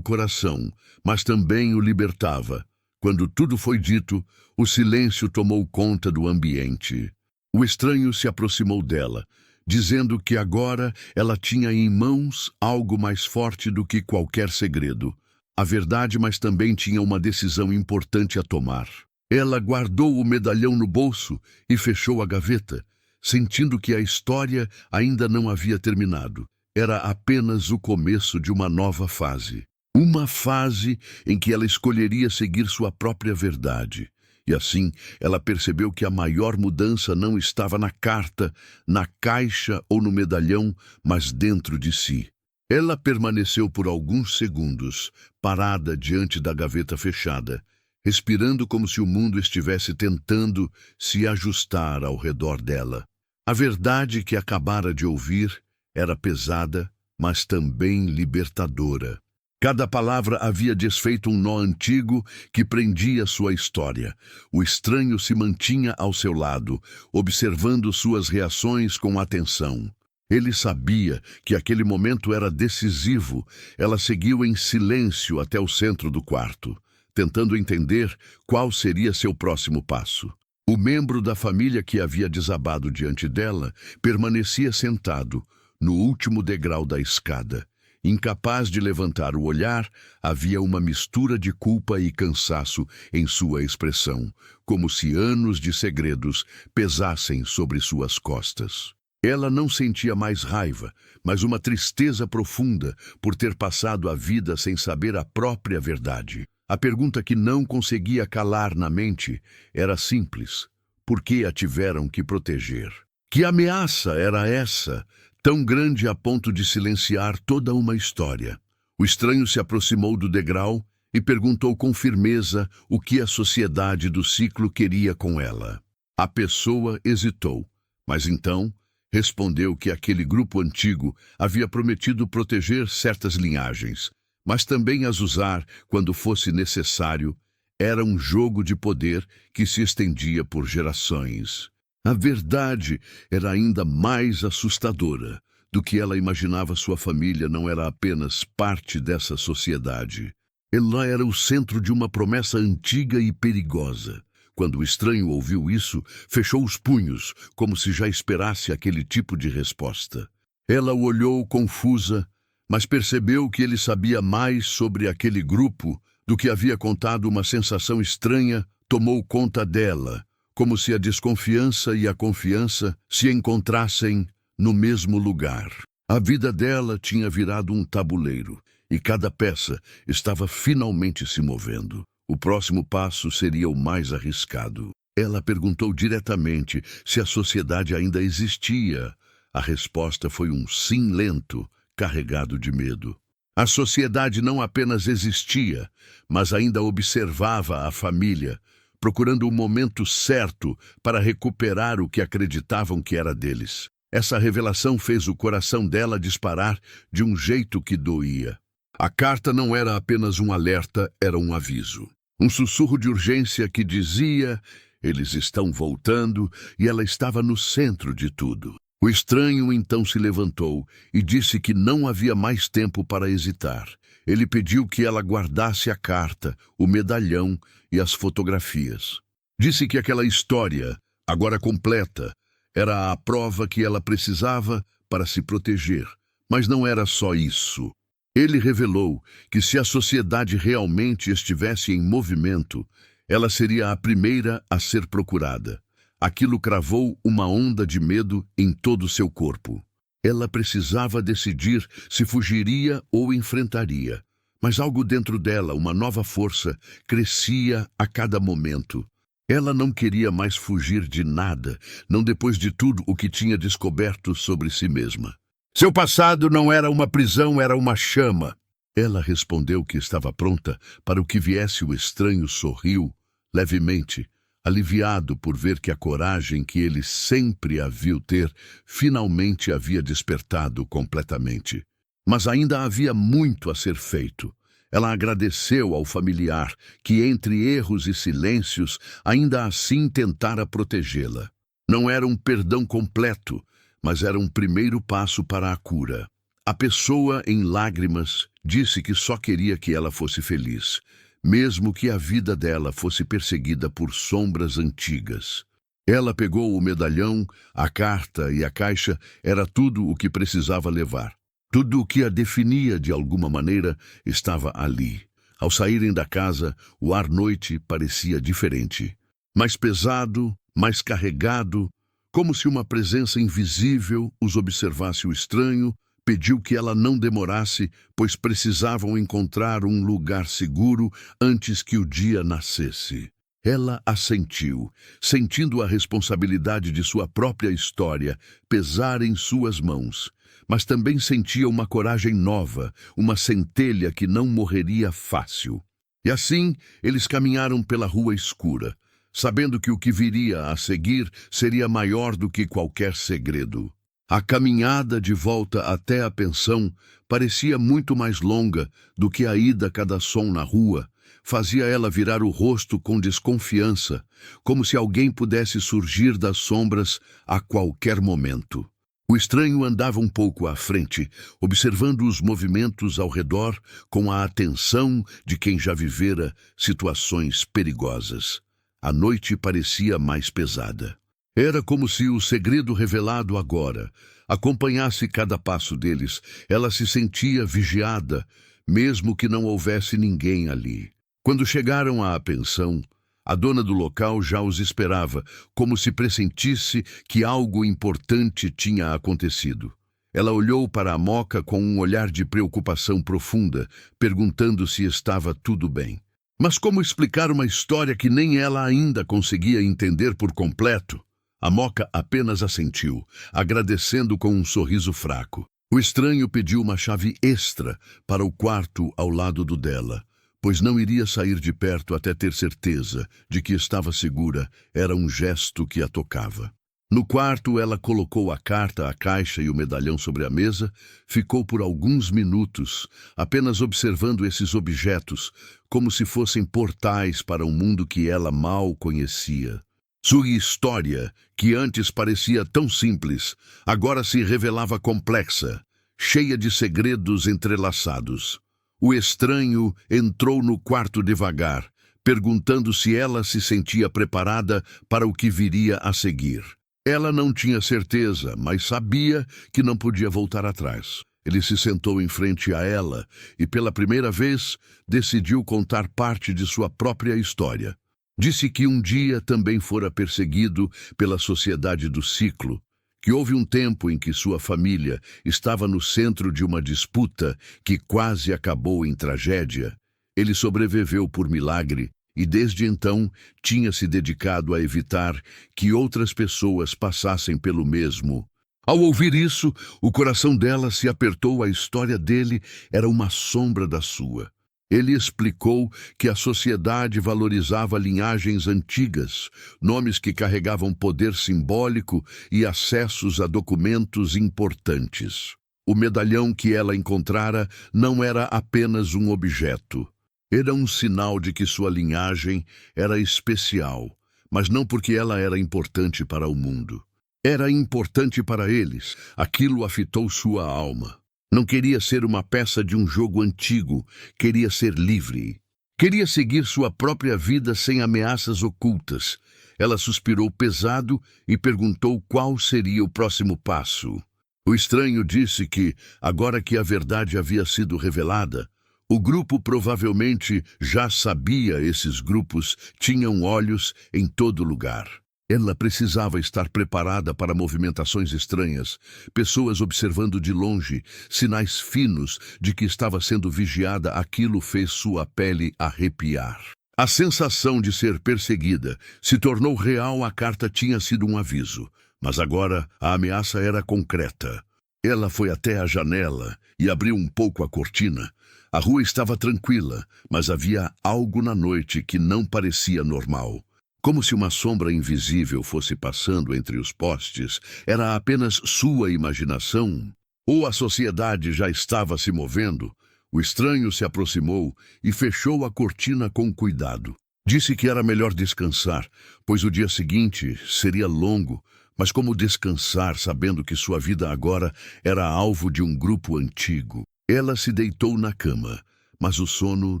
coração, mas também o libertava. Quando tudo foi dito, o silêncio tomou conta do ambiente. O estranho se aproximou dela, dizendo que agora ela tinha em mãos algo mais forte do que qualquer segredo. A verdade, mas também tinha uma decisão importante a tomar. Ela guardou o medalhão no bolso e fechou a gaveta, sentindo que a história ainda não havia terminado. Era apenas o começo de uma nova fase. Uma fase em que ela escolheria seguir sua própria verdade. E assim, ela percebeu que a maior mudança não estava na carta, na caixa ou no medalhão, mas dentro de si. Ela permaneceu por alguns segundos, parada diante da gaveta fechada, respirando como se o mundo estivesse tentando se ajustar ao redor dela. A verdade que acabara de ouvir era pesada, mas também libertadora. Cada palavra havia desfeito um nó antigo que prendia sua história. O estranho se mantinha ao seu lado, observando suas reações com atenção. Ele sabia que aquele momento era decisivo. Ela seguiu em silêncio até o centro do quarto, tentando entender qual seria seu próximo passo. O membro da família que havia desabado diante dela permanecia sentado, no último degrau da escada. Incapaz de levantar o olhar, havia uma mistura de culpa e cansaço em sua expressão, como se anos de segredos pesassem sobre suas costas. Ela não sentia mais raiva, mas uma tristeza profunda por ter passado a vida sem saber a própria verdade. A pergunta que não conseguia calar na mente era simples: por que a tiveram que proteger? Que ameaça era essa, tão grande a ponto de silenciar toda uma história? O estranho se aproximou do degrau e perguntou com firmeza o que a sociedade do ciclo queria com ela. A pessoa hesitou, mas então respondeu que aquele grupo antigo havia prometido proteger certas linhagens, mas também as usar quando fosse necessário. Era um jogo de poder que se estendia por gerações. A verdade era ainda mais assustadora do que ela imaginava. Sua família não era apenas parte dessa sociedade. Ela era o centro de uma promessa antiga e perigosa. Quando o estranho ouviu isso, fechou os punhos, como se já esperasse aquele tipo de resposta. Ela o olhou confusa, mas percebeu que ele sabia mais sobre aquele grupo do que havia contado. Uma sensação estranha tomou conta dela, como se a desconfiança e a confiança se encontrassem no mesmo lugar. A vida dela tinha virado um tabuleiro, e cada peça estava finalmente se movendo. O próximo passo seria o mais arriscado. Ela perguntou diretamente se a sociedade ainda existia. A resposta foi um sim lento, carregado de medo. A sociedade não apenas existia, mas ainda observava a família, procurando o momento certo para recuperar o que acreditavam que era deles. Essa revelação fez o coração dela disparar de um jeito que doía. A carta não era apenas um alerta, era um aviso. Um sussurro de urgência que dizia: eles estão voltando, e ela estava no centro de tudo. O estranho então se levantou e disse que não havia mais tempo para hesitar. Ele pediu que ela guardasse a carta, o medalhão e as fotografias. Disse que aquela história, agora completa, era a prova que ela precisava para se proteger. Mas não era só isso. Ele revelou que se a sociedade realmente estivesse em movimento, ela seria a primeira a ser procurada. Aquilo cravou uma onda de medo em todo o seu corpo. Ela precisava decidir se fugiria ou enfrentaria. Mas algo dentro dela, uma nova força, crescia a cada momento. Ela não queria mais fugir de nada, não depois de tudo o que tinha descoberto sobre si mesma. Seu passado não era uma prisão, era uma chama. Ela respondeu que estava pronta para o que viesse. O estranho sorriu levemente, aliviado por ver que a coragem que ele sempre a viu ter finalmente havia despertado completamente. Mas ainda havia muito a ser feito. Ela agradeceu ao familiar que, entre erros e silêncios, ainda assim tentara protegê-la. Não era um perdão completo, mas era um primeiro passo para a cura. A pessoa, em lágrimas, disse que só queria que ela fosse feliz, mesmo que a vida dela fosse perseguida por sombras antigas. Ela pegou o medalhão, a carta e a caixa, era tudo o que precisava levar. Tudo o que a definia de alguma maneira estava ali. Ao saírem da casa, o ar noite parecia diferente. Mais pesado, mais carregado, como se uma presença invisível os observasse. O estranho pediu que ela não demorasse, pois precisavam encontrar um lugar seguro antes que o dia nascesse. Ela assentiu, sentindo a responsabilidade de sua própria história pesar em suas mãos. Mas também sentia uma coragem nova, uma centelha que não morreria fácil. E assim, eles caminharam pela rua escura, sabendo que o que viria a seguir seria maior do que qualquer segredo. A caminhada de volta até a pensão parecia muito mais longa do que a ida a cada som na rua. Fazia ela virar o rosto com desconfiança, como se alguém pudesse surgir das sombras a qualquer momento. O estranho andava um pouco à frente, observando os movimentos ao redor com a atenção de quem já vivera situações perigosas. A noite parecia mais pesada. Era como se o segredo revelado agora acompanhasse cada passo deles. Ela se sentia vigiada, mesmo que não houvesse ninguém ali. Quando chegaram à pensão, a dona do local já os esperava, como se pressentisse que algo importante tinha acontecido. Ela olhou para a Moca com um olhar de preocupação profunda, perguntando se estava tudo bem. Mas como explicar uma história que nem ela ainda conseguia entender por completo? A Moca apenas assentiu, agradecendo com um sorriso fraco. O estranho pediu uma chave extra para o quarto ao lado do dela, pois não iria sair de perto até ter certeza de que estava segura. Era um gesto que a tocava. No quarto, ela colocou a carta, a caixa e o medalhão sobre a mesa, ficou por alguns minutos, apenas observando esses objetos, como se fossem portais para um mundo que ela mal conhecia. Sua história, que antes parecia tão simples, agora se revelava complexa, cheia de segredos entrelaçados. O estranho entrou no quarto devagar, perguntando se ela se sentia preparada para o que viria a seguir. Ela não tinha certeza, mas sabia que não podia voltar atrás. Ele se sentou em frente a ela e, pela primeira vez, decidiu contar parte de sua própria história. Disse que um dia também fora perseguido pela Sociedade do Ciclo, que houve um tempo em que sua família estava no centro de uma disputa que quase acabou em tragédia. Ele sobreviveu por milagre e desde então tinha se dedicado a evitar que outras pessoas passassem pelo mesmo. Ao ouvir isso, o coração dela se apertou. A história dele era uma sombra da sua. Ele explicou que a sociedade valorizava linhagens antigas, nomes que carregavam poder simbólico e acessos a documentos importantes. O medalhão que ela encontrara não era apenas um objeto. Era um sinal de que sua linhagem era especial, mas não porque ela era importante para o mundo. Era importante para eles. Aquilo afitou sua alma. Não queria ser uma peça de um jogo antigo, queria ser livre. Queria seguir sua própria vida sem ameaças ocultas. Ela suspirou pesado e perguntou qual seria o próximo passo. O estranho disse que, agora que a verdade havia sido revelada, o grupo provavelmente já sabia. Esses grupos tinham olhos em todo lugar. Ela precisava estar preparada para movimentações estranhas, pessoas observando de longe, sinais finos de que estava sendo vigiada. Aquilo fez sua pele arrepiar. A sensação de ser perseguida se tornou real. A carta tinha sido um aviso, mas agora a ameaça era concreta. Ela foi até a janela e abriu um pouco a cortina. A rua estava tranquila, mas havia algo na noite que não parecia normal. Como se uma sombra invisível fosse passando entre os postes, era apenas sua imaginação? Ou a sociedade já estava se movendo? O estranho se aproximou e fechou a cortina com cuidado. Disse que era melhor descansar, pois o dia seguinte seria longo, mas como descansar sabendo que sua vida agora era alvo de um grupo antigo? Ela se deitou na cama, mas o sono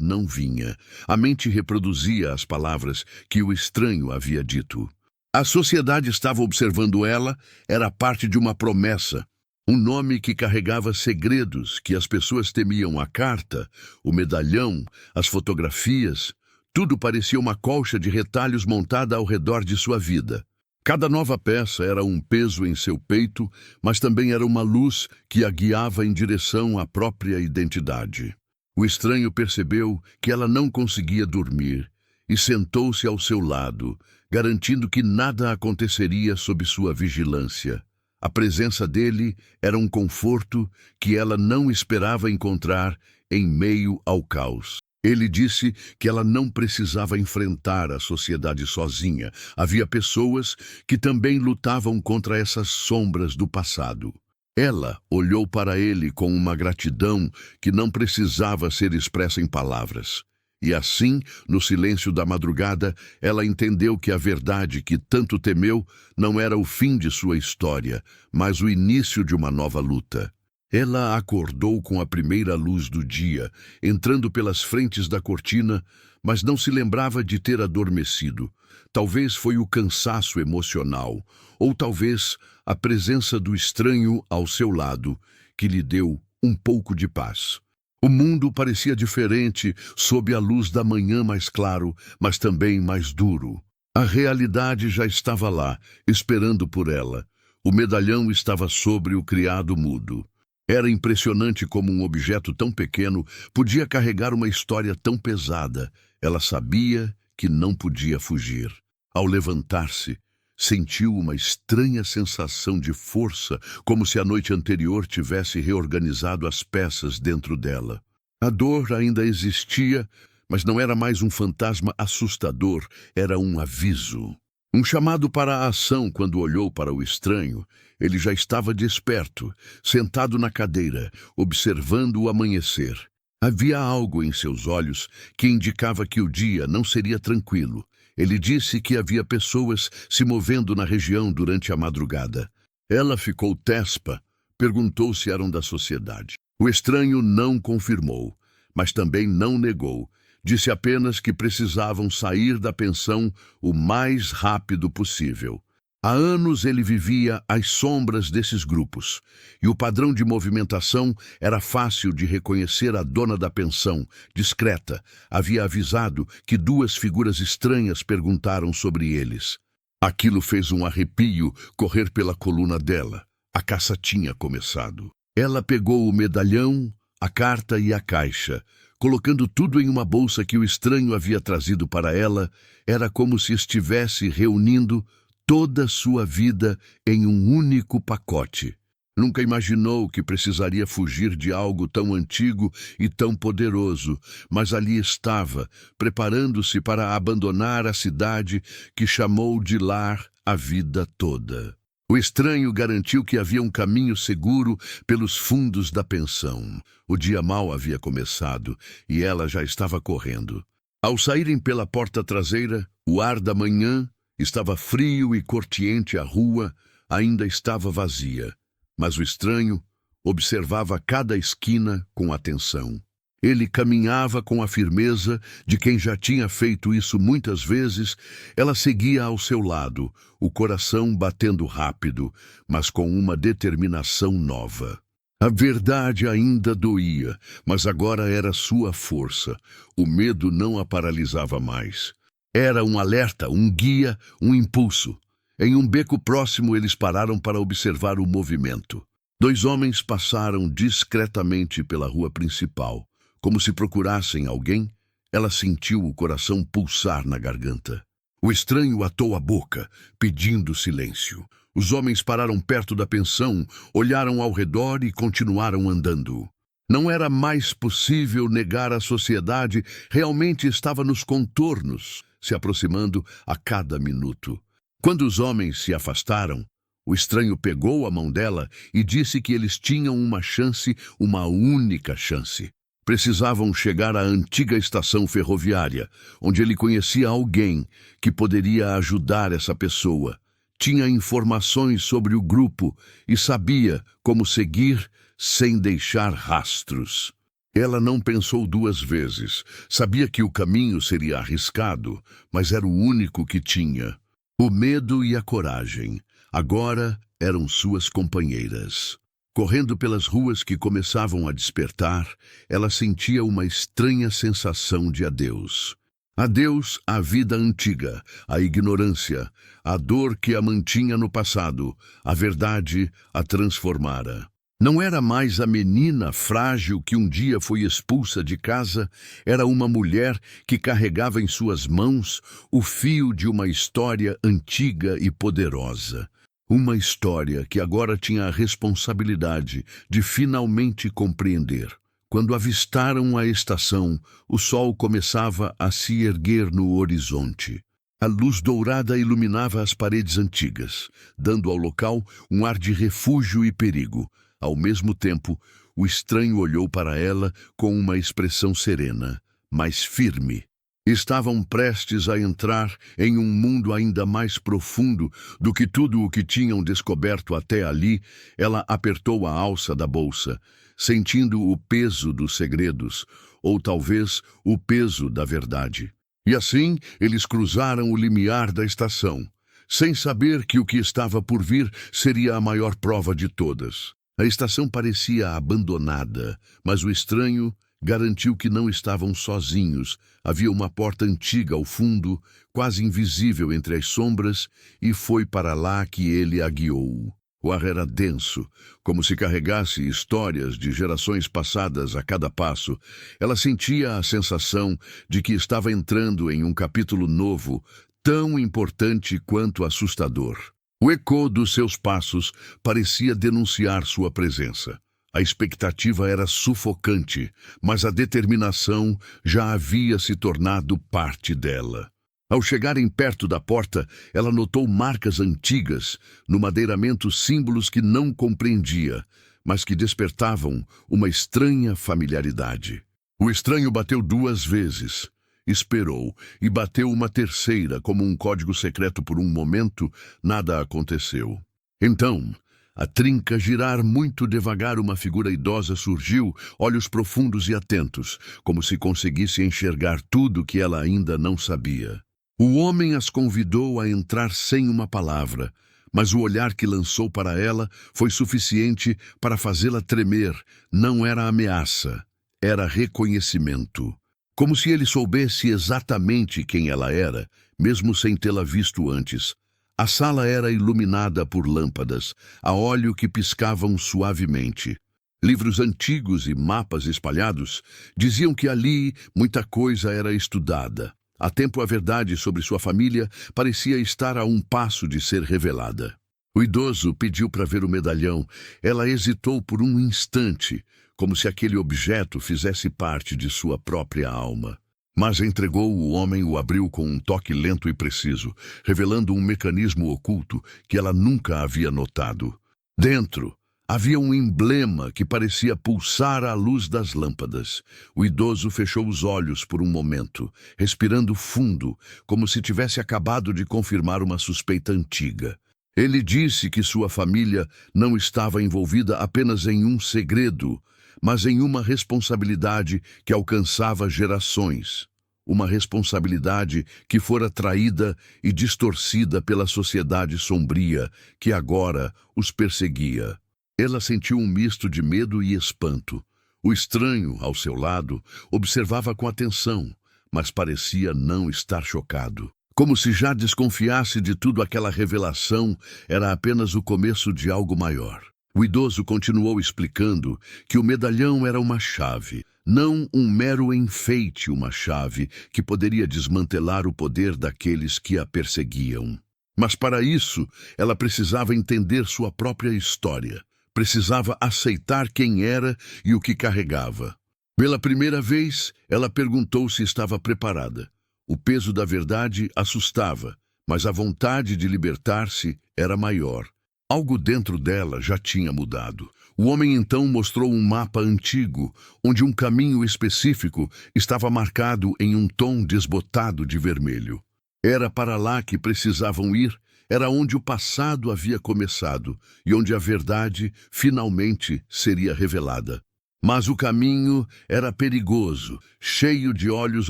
não vinha. A mente reproduzia as palavras que o estranho havia dito. A sociedade estava observando ela, era parte de uma promessa. Um nome que carregava segredos que as pessoas temiam: a carta, o medalhão, as fotografias. Tudo parecia uma colcha de retalhos montada ao redor de sua vida. Cada nova peça era um peso em seu peito, mas também era uma luz que a guiava em direção à própria identidade. O estranho percebeu que ela não conseguia dormir e sentou-se ao seu lado, garantindo que nada aconteceria sob sua vigilância. A presença dele era um conforto que ela não esperava encontrar em meio ao caos. Ele disse que ela não precisava enfrentar a sociedade sozinha. Havia pessoas que também lutavam contra essas sombras do passado. Ela olhou para ele com uma gratidão que não precisava ser expressa em palavras. E assim, no silêncio da madrugada, ela entendeu que a verdade que tanto temeu não era o fim de sua história, mas o início de uma nova luta. Ela acordou com a primeira luz do dia, entrando pelas frentes da cortina, mas não se lembrava de ter adormecido. Talvez foi o cansaço emocional, ou talvez a presença do estranho ao seu lado, que lhe deu um pouco de paz. O mundo parecia diferente sob a luz da manhã mais claro, mas também mais duro. A realidade já estava lá, esperando por ela. O medalhão estava sobre o criado mudo. Era impressionante como um objeto tão pequeno podia carregar uma história tão pesada. Ela sabia que não podia fugir. Ao levantar-se, sentiu uma estranha sensação de força, como se a noite anterior tivesse reorganizado as peças dentro dela. A dor ainda existia, mas não era mais um fantasma assustador, era um aviso. Um chamado para a ação. Quando olhou para o estranho, ele já estava desperto, sentado na cadeira, observando o amanhecer. Havia algo em seus olhos que indicava que o dia não seria tranquilo. Ele disse que havia pessoas se movendo na região durante a madrugada. Ela ficou tespa, perguntou se eram da sociedade. O estranho não confirmou, mas também não negou. Disse apenas que precisavam sair da pensão o mais rápido possível. Há anos ele vivia às sombras desses grupos, e o padrão de movimentação era fácil de reconhecer. A dona da pensão, discreta, havia avisado que duas figuras estranhas perguntaram sobre eles. Aquilo fez um arrepio correr pela coluna dela. A caça tinha começado. Ela pegou o medalhão, a carta e a caixa, colocando tudo em uma bolsa que o estranho havia trazido para ela. Era como se estivesse reunindo toda sua vida em um único pacote. Nunca imaginou que precisaria fugir de algo tão antigo e tão poderoso, mas ali estava, preparando-se para abandonar a cidade que chamou de lar a vida toda. O estranho garantiu que havia um caminho seguro pelos fundos da pensão. O dia mal havia começado e ela já estava correndo. Ao saírem pela porta traseira, o ar da manhã estava frio e cortiente. A rua ainda estava vazia, mas o estranho observava cada esquina com atenção. Ele caminhava com a firmeza de quem já tinha feito isso muitas vezes. Ela seguia ao seu lado, o coração batendo rápido, mas com uma determinação nova. A verdade ainda doía, mas agora era sua força. O medo não a paralisava mais. Era um alerta, um guia, um impulso. Em um beco próximo, eles pararam para observar o movimento. Dois homens passaram discretamente pela rua principal. Como se procurassem alguém, ela sentiu o coração pulsar na garganta. O estranho atou a boca, pedindo silêncio. Os homens pararam perto da pensão, olharam ao redor e continuaram andando. Não era mais possível negar a sociedade, realmente estava nos contornos, se aproximando a cada minuto. Quando os homens se afastaram, o estranho pegou a mão dela e disse que eles tinham uma chance, uma única chance. Precisavam chegar à antiga estação ferroviária, onde ele conhecia alguém que poderia ajudar essa pessoa. Tinha informações sobre o grupo e sabia como seguir sem deixar rastros. Ela não pensou duas vezes. Sabia que o caminho seria arriscado, mas era o único que tinha. O medo e a coragem, agora eram suas companheiras. Correndo pelas ruas que começavam a despertar, ela sentia uma estranha sensação de adeus. Adeus à vida antiga, à ignorância, à dor que a mantinha no passado, a verdade a transformara. Não era mais a menina frágil que um dia foi expulsa de casa, era uma mulher que carregava em suas mãos o fio de uma história antiga e poderosa. Uma história que agora tinha a responsabilidade de finalmente compreender. Quando avistaram a estação, o sol começava a se erguer no horizonte. A luz dourada iluminava as paredes antigas, dando ao local um ar de refúgio e perigo. Ao mesmo tempo, o estranho olhou para ela com uma expressão serena, mas firme. Estavam prestes a entrar em um mundo ainda mais profundo do que tudo o que tinham descoberto até ali. Ela apertou a alça da bolsa, sentindo o peso dos segredos, ou talvez o peso da verdade. E assim, eles cruzaram o limiar da estação, sem saber que o que estava por vir seria a maior prova de todas. A estação parecia abandonada, mas o estranho garantiu que não estavam sozinhos. Havia uma porta antiga ao fundo, quase invisível entre as sombras, e foi para lá que ele a guiou. O ar era denso, como se carregasse histórias de gerações passadas a cada passo. Ela sentia a sensação de que estava entrando em um capítulo novo, tão importante quanto assustador. O eco dos seus passos parecia denunciar sua presença. A expectativa era sufocante, mas a determinação já havia se tornado parte dela. Ao chegarem perto da porta, ela notou marcas antigas, no madeiramento símbolos que não compreendia, mas que despertavam uma estranha familiaridade. O estranho bateu 2 vezes. Esperou e bateu uma terceira como um código secreto por um momento. Nada aconteceu. Então, a trinca girar muito devagar, uma figura idosa surgiu, olhos profundos e atentos, como se conseguisse enxergar tudo que ela ainda não sabia. O homem as convidou a entrar sem uma palavra, mas o olhar que lançou para ela foi suficiente para fazê-la tremer. Não era ameaça, era reconhecimento. Como se ele soubesse exatamente quem ela era, mesmo sem tê-la visto antes. A sala era iluminada por lâmpadas, a óleo que piscavam suavemente. Livros antigos e mapas espalhados diziam que ali muita coisa era estudada. Há tempo a verdade sobre sua família parecia estar a um passo de ser revelada. O idoso pediu para ver o medalhão. Ela hesitou por um instante, como se aquele objeto fizesse parte de sua própria alma. Mas entregou o homem, o abriu com um toque lento e preciso, revelando um mecanismo oculto que ela nunca havia notado. Dentro, havia um emblema que parecia pulsar à luz das lâmpadas. O idoso fechou os olhos por um momento, respirando fundo, como se tivesse acabado de confirmar uma suspeita antiga. Ele disse que sua família não estava envolvida apenas em um segredo, mas em uma responsabilidade que alcançava gerações. Uma responsabilidade que fora traída e distorcida pela sociedade sombria que agora os perseguia. Ela sentiu um misto de medo e espanto. O estranho, ao seu lado, observava com atenção, mas parecia não estar chocado. Como se já desconfiasse de tudo. Aquela revelação era apenas o começo de algo maior. O idoso continuou explicando que o medalhão era uma chave, não um mero enfeite, uma chave que poderia desmantelar o poder daqueles que a perseguiam. Mas para isso, ela precisava entender sua própria história. Precisava aceitar quem era e o que carregava. Pela primeira vez, ela perguntou se estava preparada. O peso da verdade assustava, mas a vontade de libertar-se era maior. Algo dentro dela já tinha mudado. O homem então mostrou um mapa antigo, onde um caminho específico estava marcado em um tom desbotado de vermelho. Era para lá que precisavam ir, era onde o passado havia começado e onde a verdade finalmente seria revelada. Mas o caminho era perigoso, cheio de olhos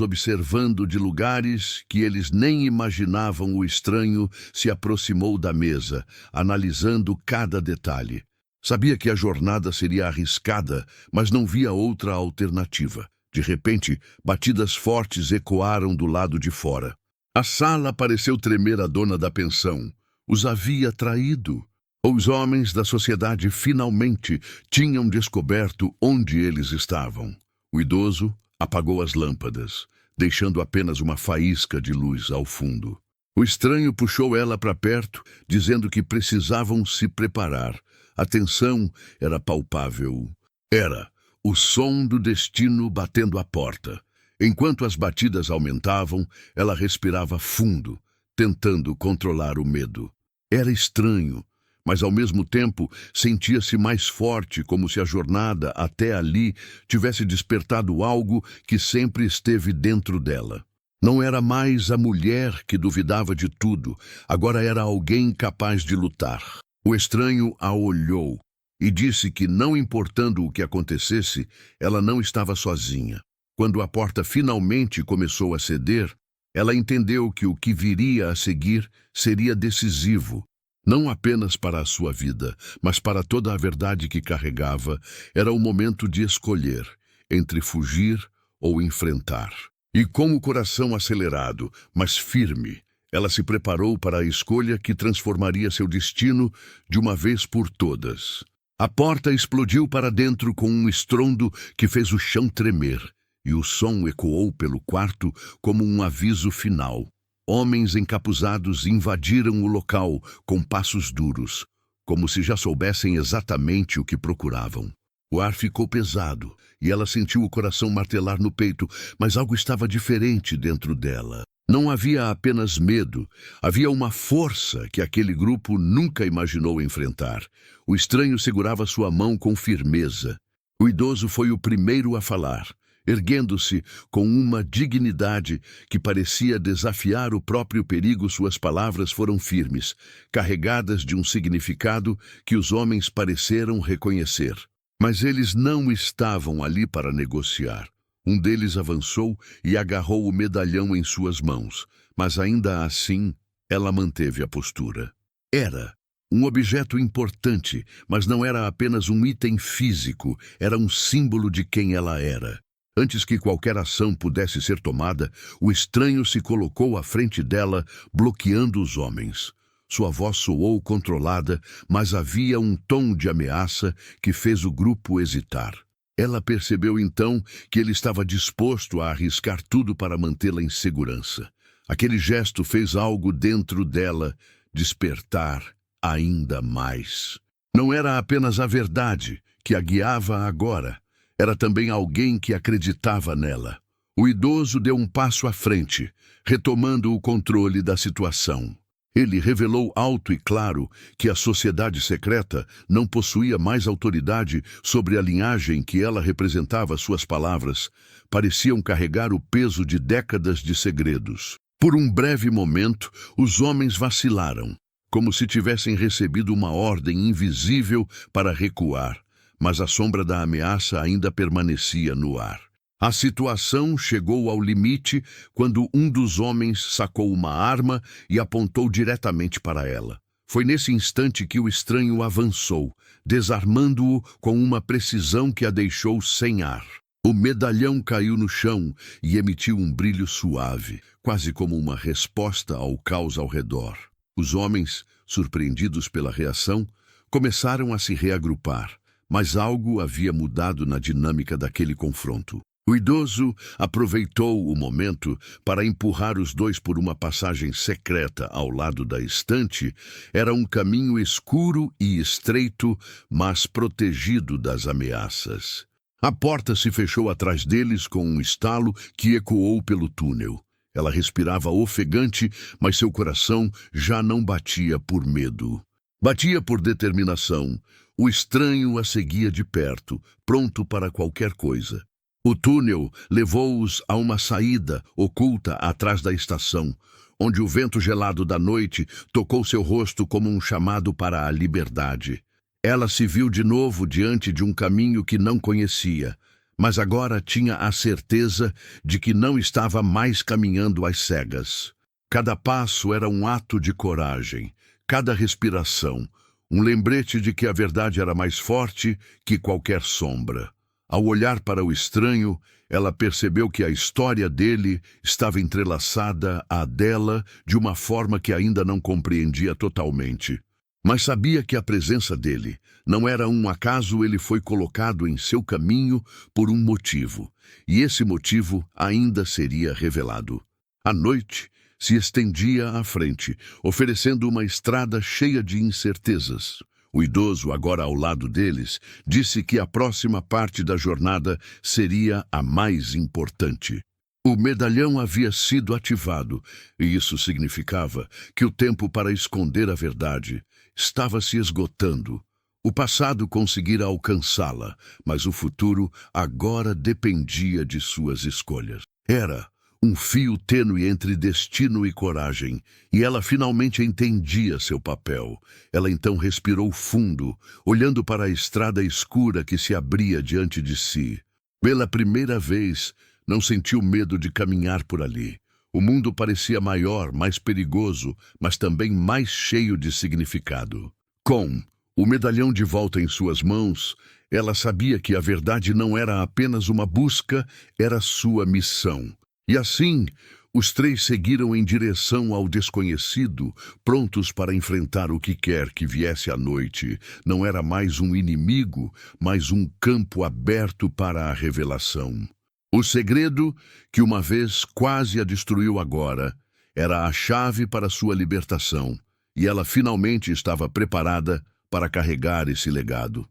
observando de lugares que eles nem imaginavam. O estranho se aproximou da mesa, analisando cada detalhe. Sabia que a jornada seria arriscada, mas não via outra alternativa. De repente, batidas fortes ecoaram do lado de fora. A sala pareceu tremer. A dona da pensão os havia traído. Os homens da sociedade finalmente tinham descoberto onde eles estavam. O idoso apagou as lâmpadas, deixando apenas uma faísca de luz ao fundo. O estranho puxou ela para perto, dizendo que precisavam se preparar. A tensão era palpável. Era o som do destino batendo à porta. Enquanto as batidas aumentavam, ela respirava fundo, tentando controlar o medo. Era estranho, mas ao mesmo tempo sentia-se mais forte, como se a jornada até ali tivesse despertado algo que sempre esteve dentro dela. Não era mais a mulher que duvidava de tudo, agora era alguém capaz de lutar. O estranho a olhou e disse que, não importando o que acontecesse, ela não estava sozinha. Quando a porta finalmente começou a ceder, ela entendeu que o que viria a seguir seria decisivo. Não apenas para a sua vida, mas para toda a verdade que carregava. Era o momento de escolher entre fugir ou enfrentar. E com o coração acelerado, mas firme, ela se preparou para a escolha que transformaria seu destino de uma vez por todas. A porta explodiu para dentro com um estrondo que fez o chão tremer, e o som ecoou pelo quarto como um aviso final. Homens encapuzados invadiram o local com passos duros, como se já soubessem exatamente o que procuravam. O ar ficou pesado e ela sentiu o coração martelar no peito, mas algo estava diferente dentro dela. Não havia apenas medo, havia uma força que aquele grupo nunca imaginou enfrentar. O estranho segurava sua mão com firmeza. O idoso foi o primeiro a falar, erguendo-se com uma dignidade que parecia desafiar o próprio perigo. Suas palavras foram firmes, carregadas de um significado que os homens pareceram reconhecer. Mas eles não estavam ali para negociar. Um deles avançou e agarrou o medalhão em suas mãos, mas ainda assim ela manteve a postura. Era um objeto importante, mas não era apenas um item físico, era um símbolo de quem ela era. Antes que qualquer ação pudesse ser tomada, o estranho se colocou à frente dela, bloqueando os homens. Sua voz soou controlada, mas havia um tom de ameaça que fez o grupo hesitar. Ela percebeu então que ele estava disposto a arriscar tudo para mantê-la em segurança. Aquele gesto fez algo dentro dela despertar ainda mais. Não era apenas a verdade que a guiava agora, era também alguém que acreditava nela. O idoso deu um passo à frente, retomando o controle da situação. Ele revelou alto e claro que a sociedade secreta não possuía mais autoridade sobre a linhagem que ela representava. Suas palavras pareciam carregar o peso de décadas de segredos. Por um breve momento, os homens vacilaram, como se tivessem recebido uma ordem invisível para recuar, mas a sombra da ameaça ainda permanecia no ar. A situação chegou ao limite quando um dos homens sacou uma arma e apontou diretamente para ela. Foi nesse instante que o estranho avançou, desarmando-o com uma precisão que a deixou sem ar. O medalhão caiu no chão e emitiu um brilho suave, quase como uma resposta ao caos ao redor. Os homens, surpreendidos pela reação, começaram a se reagrupar, mas algo havia mudado na dinâmica daquele confronto. O idoso aproveitou o momento para empurrar os dois por uma passagem secreta ao lado da estante. Era um caminho escuro e estreito, mas protegido das ameaças. A porta se fechou atrás deles com um estalo que ecoou pelo túnel. Ela respirava ofegante, mas seu coração já não batia por medo. Batia por determinação. O estranho a seguia de perto, pronto para qualquer coisa. O túnel levou-os a uma saída oculta atrás da estação, onde o vento gelado da noite tocou seu rosto como um chamado para a liberdade. Ela se viu de novo diante de um caminho que não conhecia, mas agora tinha a certeza de que não estava mais caminhando às cegas. Cada passo era um ato de coragem, cada respiração, um lembrete de que a verdade era mais forte que qualquer sombra. Ao olhar para o estranho, ela percebeu que a história dele estava entrelaçada à dela de uma forma que ainda não compreendia totalmente. Mas sabia que a presença dele não era um acaso, ele foi colocado em seu caminho por um motivo, e esse motivo ainda seria revelado. A noite se estendia à frente, oferecendo uma estrada cheia de incertezas. O idoso, agora ao lado deles, disse que a próxima parte da jornada seria a mais importante. O medalhão havia sido ativado, e isso significava que o tempo para esconder a verdade estava se esgotando. O passado conseguira alcançá-la, mas o futuro agora dependia de suas escolhas. Era um fio tênue entre destino e coragem, e ela finalmente entendia seu papel. Ela então respirou fundo, olhando para a estrada escura que se abria diante de si. Pela primeira vez, não sentiu medo de caminhar por ali. O mundo parecia maior, mais perigoso, mas também mais cheio de significado. Com o medalhão de volta em suas mãos, ela sabia que a verdade não era apenas uma busca, era sua missão. E assim, os três seguiram em direção ao desconhecido, prontos para enfrentar o que quer que viesse à noite. Não era mais um inimigo, mas um campo aberto para a revelação. O segredo, que uma vez quase a destruiu agora, era a chave para sua libertação, e ela finalmente estava preparada para carregar esse legado.